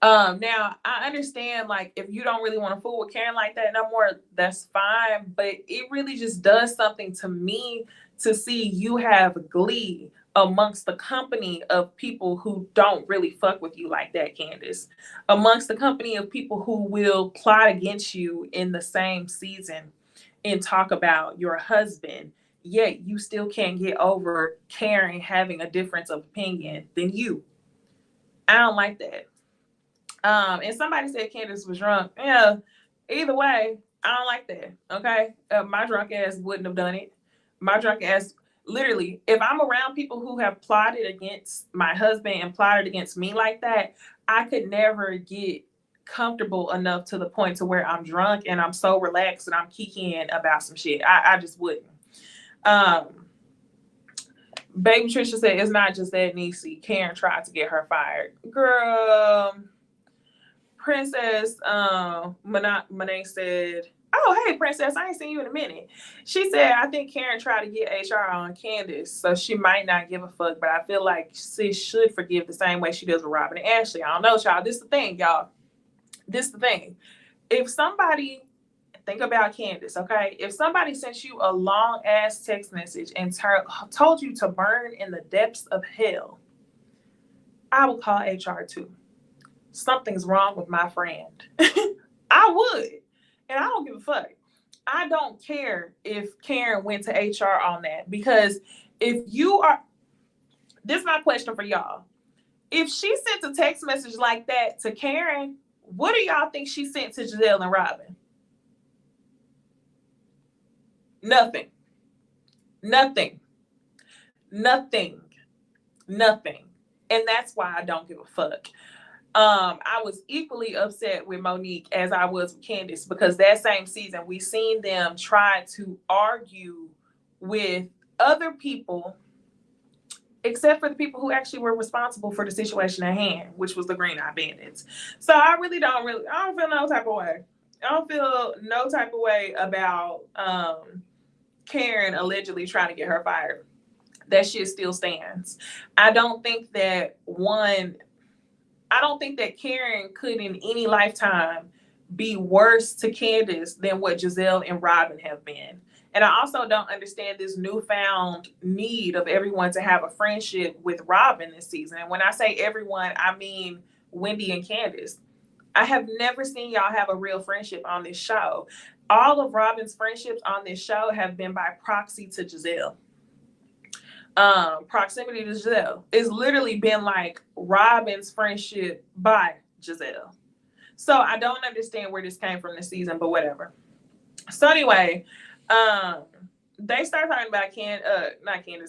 Now I understand, like, if you don't really want to fool with Karen like that no more, that's fine. But it really just does something to me to see you have glee amongst the company of people who don't really fuck with you like that, Candace. Amongst the company of people who will plot against you in the same season and talk about your husband, yet you still can't get over Karen having a difference of opinion than you. I don't like that. And somebody said Candace was drunk. Yeah, either way, I don't like that. Okay, my drunk ass wouldn't have done it. My drunk ass, literally, if I'm around people who have plotted against my husband and plotted against me like that, I could never get comfortable enough to the point to where I'm drunk and I'm so relaxed and I'm kikiing about some shit. I just wouldn't. Baby Trisha said, it's not just that, Necey. Karen tried to get her fired. Girl, Princess Monet said, oh, hey, Princess, I ain't seen you in a minute. She said, I think Karen tried to get HR on Candace, so she might not give a fuck, but I feel like sis should forgive the same way she does with Robyn and Ashley. I don't know, y'all. This is the thing, y'all. This is the thing. If somebody, think about Candace, okay? If somebody sent you a long-ass text message and told you to burn in the depths of hell, I would call HR too. Something's wrong with my friend. I would. And I don't give a fuck. I don't care if Karen went to HR on that, because if you are, this is my question for y'all. If she sent a text message like that to Karen, what do y'all think she sent to Giselle and Robyn? Nothing. And that's why I don't give a fuck. I was equally upset with Monique as I was with Candace, because that same season we seen them try to argue with other people, except for the people who actually were responsible for the situation at hand, which was the Green Eye Bandits. So I don't feel no type of way. I don't feel no type of way about Karen allegedly trying to get her fired. That shit still stands. I don't think that Karen could in any lifetime be worse to Candace than what Giselle and Robyn have been. And I also don't understand this newfound need of everyone to have a friendship with Robyn this season. And when I say everyone, I mean Wendy and Candace. I have never seen y'all have a real friendship on this show. All of Robyn's friendships on this show have been by proxy to Giselle. Proximity to Giselle. It's literally been like Robyn's friendship by Giselle. So I don't understand where this came from this season, but whatever. So anyway, they start talking about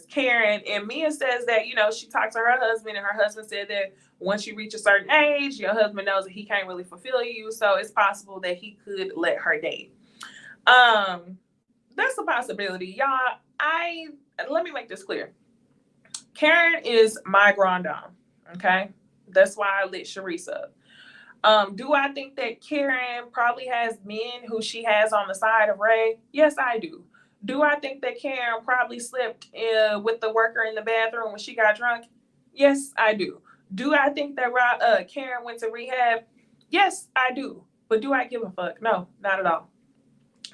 Karen, and Mia says that, she talked to her husband, and her husband said that once you reach a certain age, your husband knows that he can't really fulfill you, so it's possible that he could let her date. That's a possibility. Y'all, let me make this clear. Karen is my grand dame, okay? That's why I lit Sharice up. Do I think that Karen probably has men who she has on the side of Ray? Yes, I do. Do I think that Karen probably slept with the worker in the bathroom when she got drunk? Yes, I do. Do I think that Karen went to rehab? Yes, I do. But do I give a fuck? No, not at all.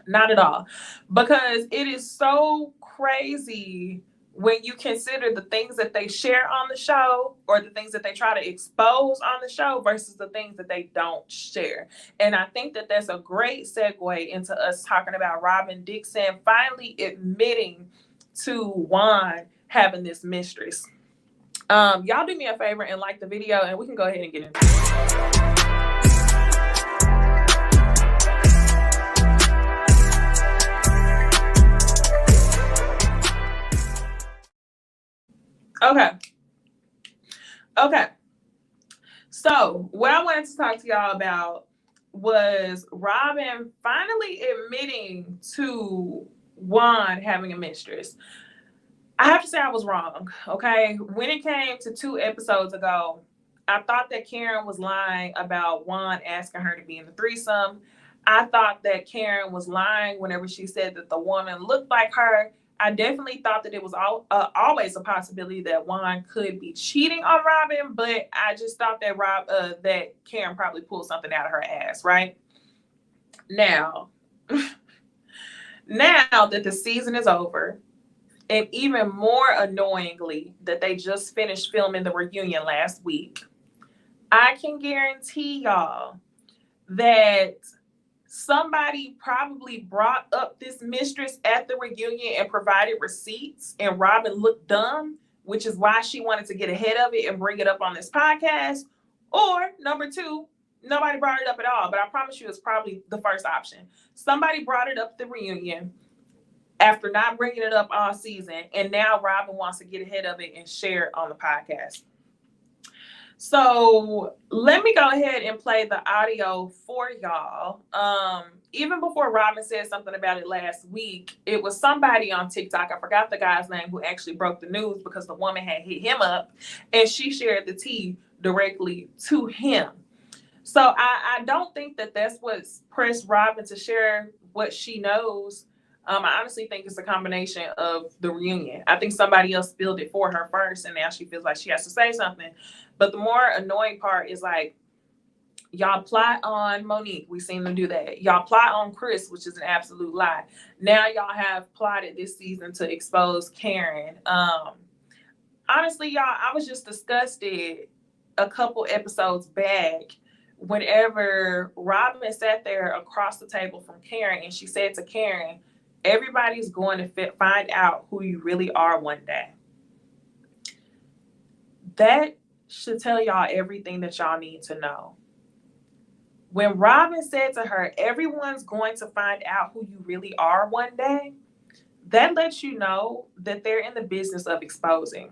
Not at all. Because it is so crazy when you consider the things that they share on the show, or the things that they try to expose on the show, versus the things that they don't share. And I think that that's a great segue into us talking about Robyn Dixon finally admitting to Juan having this mistress. Y'all do me a favor and like the video, and we can go ahead and get into it. Okay. So what I wanted to talk to y'all about was Robyn finally admitting to Juan having a mistress. I have to say I was wrong, okay? When it came to 2 episodes ago, I thought that Karen was lying about Juan asking her to be in the threesome. I thought that Karen was lying whenever she said that the woman looked like her. I definitely thought that it was always a possibility that Juan could be cheating on Robyn, but I just thought that that Karen probably pulled something out of her ass, right? Now that the season is over, and even more annoyingly that they just finished filming the reunion last week, I can guarantee y'all that somebody probably brought up this mistress at the reunion and provided receipts, and Robyn looked dumb, which is why she wanted to get ahead of it and bring it up on this podcast. Or number 2, nobody brought it up at all, but I promise you it's probably the first option. Somebody brought it up at the reunion after not bringing it up all season, and now Robyn wants to get ahead of it and share it on the podcast. So let me go ahead and play the audio for y'all. Even before Robyn said something about it last week, it was somebody on TikTok, I forgot the guy's name, who actually broke the news because the woman had hit him up and she shared the tea directly to him. So I don't think that that's what's pressed Robyn to share what she knows. I honestly think it's a combination of the reunion. I think somebody else spilled it for her first, and now she feels like she has to say something. But the more annoying part is like, y'all plot on Monique. We seen them do that. Y'all plot on Chris, which is an absolute lie. Now y'all have plotted this season to expose Karen. Honestly, y'all, I was just disgusted a couple episodes back whenever Robyn sat there across the table from Karen and she said to Karen, everybody's going to find out who you really are one day. That should tell y'all everything that y'all need to know. When Robyn said to her, everyone's going to find out who you really are one day, that lets you know that they're in the business of exposing.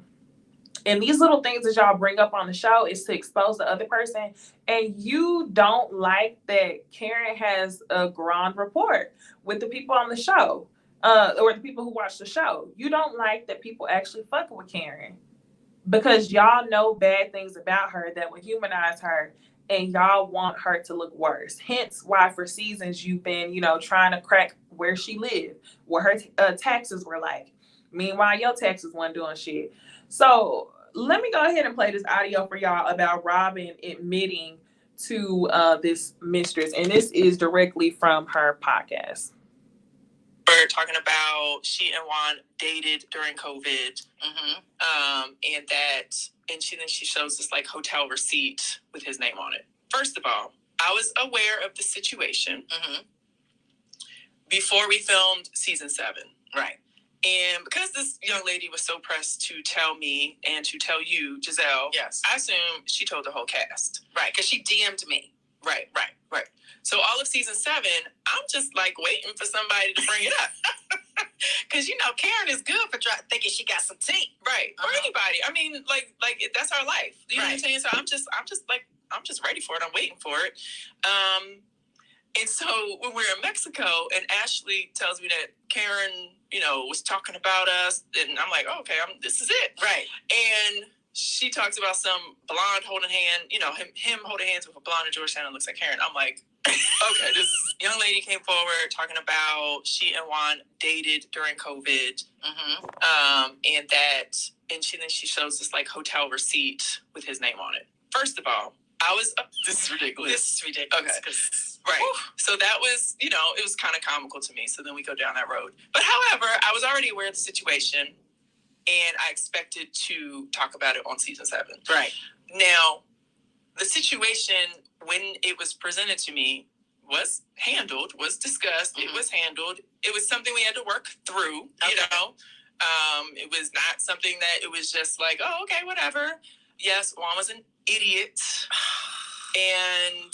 And these little things that y'all bring up on the show is to expose the other person. And you don't like that Karen has a grand rapport with the people on the show, or the people who watch the show. You don't like that people actually fuck with Karen because y'all know bad things about her that would humanize her, and y'all want her to look worse. Hence why for seasons you've been, trying to crack where she lived, what her taxes were like. Meanwhile, your taxes weren't doing shit. So let me go ahead and play this audio for y'all about Robyn admitting to this mistress. And this is directly from her podcast.
We're talking about she and Juan dated during COVID. And then she shows this like hotel receipt with his name on it. First of all, I was aware of the situation before we filmed season 7.
Right.
And because this young lady was so pressed to tell me and to tell you, Giselle,
yes,
I assume she told the whole cast.
Right, because she DM'd me.
Right. So all of season 7, I'm just like waiting for somebody to bring it up.
Because, Karen is good for thinking she got some tea.
Right. Or anybody. I mean, like that's our life. You know what I'm saying? So I'm just ready for it. I'm waiting for it. And so when we're in Mexico and Ashley tells me that Karen, was talking about us, and I'm like, oh, okay, this is it.
Right.
And she talks about some blonde holding hand, him holding hands with a blonde in Georgetown that looks like Karen. I'm like, okay, this young lady came forward talking about she and Juan dated during COVID. And she shows this like hotel receipt with his name on it. First of all, this is ridiculous. Okay. Right. Whew. So that was, it was kind of comical to me. So then we go down that road. But however, I was already aware of the situation and I expected to talk about it on season 7.
Right.
Now, the situation when it was presented to me was discussed. It was handled. It was something we had to work through, It was not something that it was just like, oh, okay, whatever. Yes, Juan was an idiot and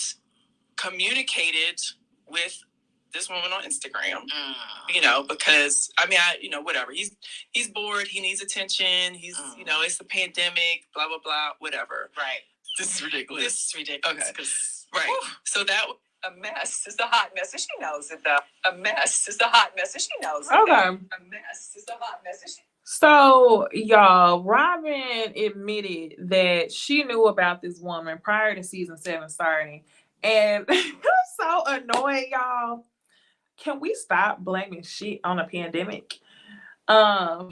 communicated with this woman on Instagram, because whatever. He's bored. He needs attention. He's, it's a pandemic, blah, blah, blah, whatever.
Right.
This is ridiculous.
Okay.
Right.
Whew.
So that
a mess. It's a hot mess, and she knows it, though. A mess. It's a hot mess, and she knows it.
Okay.
A mess. It's a hot mess, and she.
So, y'all, Robyn admitted that she knew about this woman prior to season 7 starting. And it's so annoying, y'all. Can we stop blaming shit on a pandemic?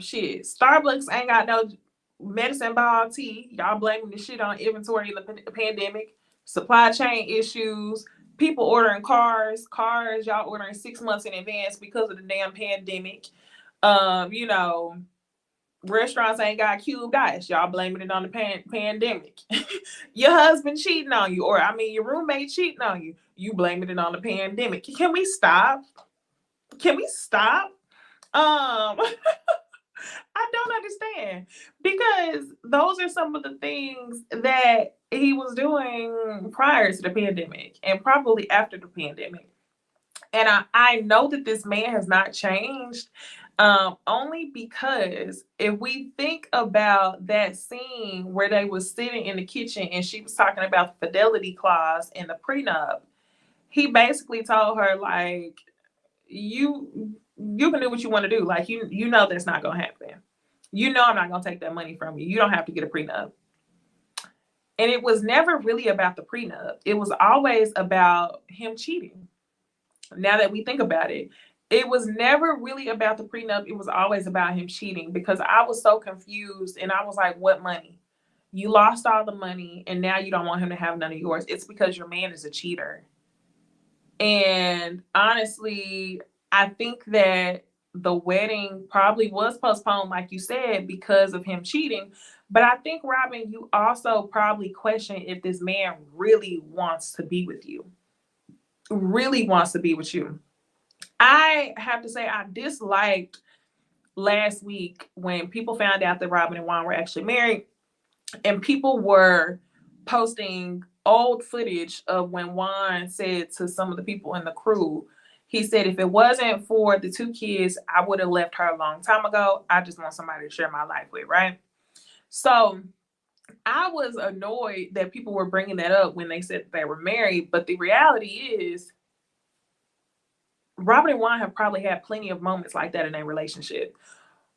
Shit. Starbucks ain't got no medicine ball tea. Y'all blaming the shit on inventory in the pandemic. Supply chain issues. People ordering cars. Y'all ordering 6 months in advance because of the damn pandemic. Restaurants ain't got cubed ice. Y'all blaming it on the pandemic. Your husband cheating on you, your roommate cheating on you. You blaming it on the pandemic. Can we stop? I don't understand, because those are some of the things that he was doing prior to the pandemic and probably after the pandemic. And I know that this man has not changed. Only because if we think about that scene where they was sitting in the kitchen and she was talking about the fidelity clause in the prenup, he basically told her, like, you can do what you want to do. Like, you know that's not gonna happen. You know I'm not gonna take that money from you. You don't have to get a prenup. And it was never really about the prenup. It was always about him cheating. Now that we think about it, it was never really about the prenup. It was always about him cheating, because I was so confused and I was like, what money? You lost all the money and now you don't want him to have none of yours. It's because your man is a cheater. And honestly, I think that the wedding probably was postponed, like you said, because of him cheating. But I think, Robyn, you also probably question if this man really wants to be with you. Really wants to be with you. I have to say, I disliked last week when people found out that Robyn and Juan were actually married, and people were posting old footage of when Juan said to some of the people in the crew, he said, if it wasn't for the 2 kids, I would have left her a long time ago. I just want somebody to share my life with, right? So I was annoyed that people were bringing that up when they said they were married. But the reality is, Robyn and Juan have probably had plenty of moments like that in their relationship.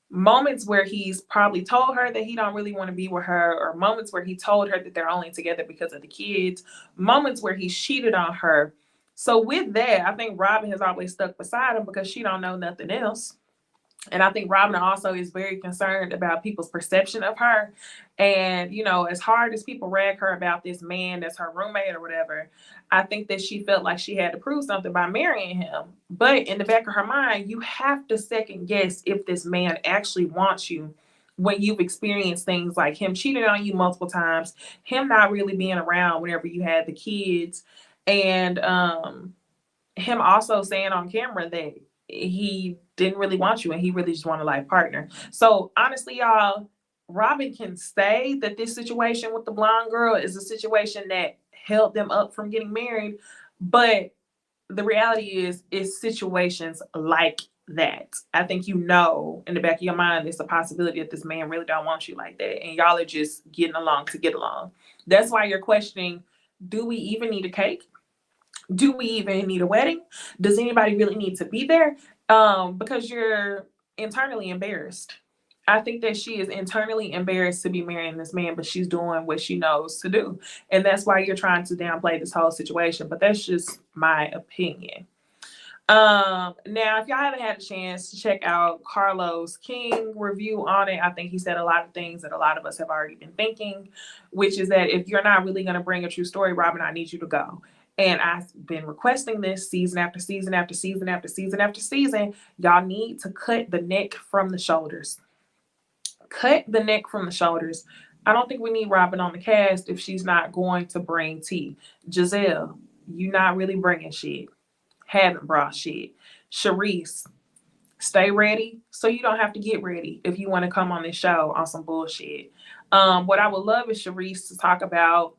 Moments where he's probably told her that he don't really want to be with her, or moments where he told her that they're only together because of the kids, moments where he cheated on her. So with that, I think Robyn has always stuck beside him because she don't know nothing else. And I think Robyn also is very concerned about people's perception of her. And, you know, as hard as people rag her about this man that's her roommate or whatever, I think that she felt like she had to prove something by marrying him. But in the back of her mind, you have to second guess if this man actually wants you when you've experienced things like him cheating on you multiple times, him not really being around whenever you had the kids, and him also saying on camera that he didn't really want you and he really just wanted a life partner. So honestly, y'all, Robyn can say that this situation with the blonde girl is a situation that held them up from getting married, but the reality is, it's situations like that. I think, you know, in the back of your mind, there's a possibility that this man really don't want you like that, and y'all are just getting along to get along. That's why you're questioning, do we even need a cake? Do we even need a wedding? Does anybody really need to be there? Because you're internally embarrassed. I think that she is internally embarrassed to be marrying this man, but she's doing what she knows to do. And that's why you're trying to downplay this whole situation. But that's just my opinion. Now, if y'all haven't had a chance to check out Carlos King review on it, I think he said a lot of things that a lot of us have already been thinking, which is that if you're not really going to bring a true story, Robyn, I need you to go. And I've been requesting this season after season after season after season after season. Y'all need to cut the neck from the shoulders. Cut the neck from the shoulders. I don't think we need Robyn on the cast if she's not going to bring tea. Giselle, you not really bringing shit. Haven't brought shit. Sharice, stay ready so you don't have to get ready if you want to come on this show on some bullshit. What I would love is Sharice to talk about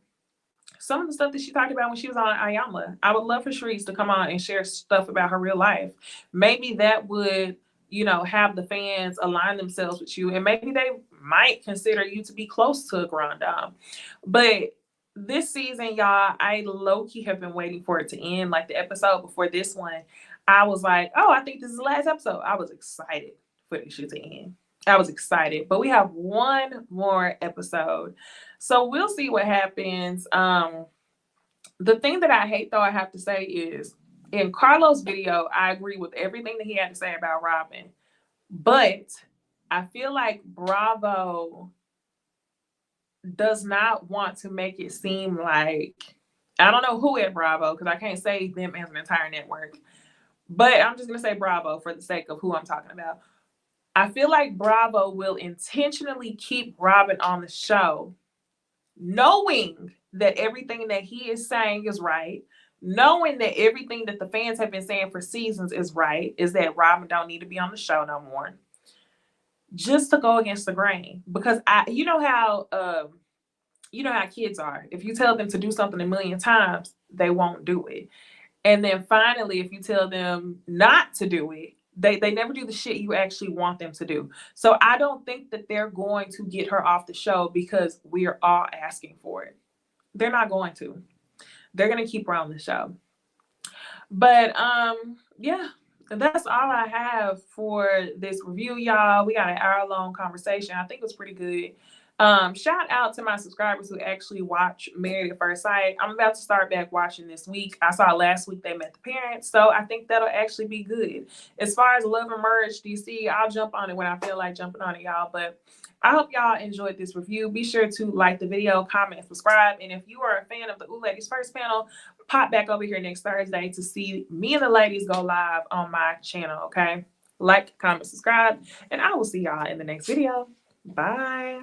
some of the stuff that she talked about when she was on Ayala. I would love for Sharice to come on and share stuff about her real life. Maybe that would, you know, have the fans align themselves with you, and maybe they might consider you to be close to a grand dame. But this season, y'all, I low-key have been waiting for it to end. Like the episode before this one, I was like, oh, I think this is the last episode. I was excited for this shit to end. I was excited, but we have one more episode. So we'll see what happens. The thing that I hate, though, I have to say is, in Carlos' video, I agree with everything that he had to say about Robyn. But I feel like Bravo does not want to make it seem like, I don't know who at Bravo, because I can't say them as an entire network, but I'm just going to say Bravo for the sake of who I'm talking about. I feel like Bravo will intentionally keep Robyn on the show, knowing that everything that he is saying is right, knowing that everything that the fans have been saying for seasons is right, is that Robyn don't need to be on the show no more, just to go against the grain. Because you know how kids are. If you tell them to do something a million times, they won't do it. And then finally, if you tell them not to do it, They never do the shit you actually want them to do. So I don't think that they're going to get her off the show because we are all asking for it. They're not going to. They're going to keep her on the show. But yeah, that's all I have for this review, y'all. We got an hour-long conversation. I think it was pretty good. Shout out to my subscribers who actually watch Married at First Sight. I'm about to start back watching this week. I saw last week they met the parents, so I think that'll actually be good. As far as Love and Merge DC, I'll jump on it when I feel like jumping on it, y'all. But I hope y'all enjoyed this review. Be sure to like the video, comment, and subscribe. And if you are a fan of the Ooh Ladies First panel, pop back over here next Thursday to see me and the ladies go live on my channel, okay? Like, comment, subscribe, and I will see y'all in the next video. Bye.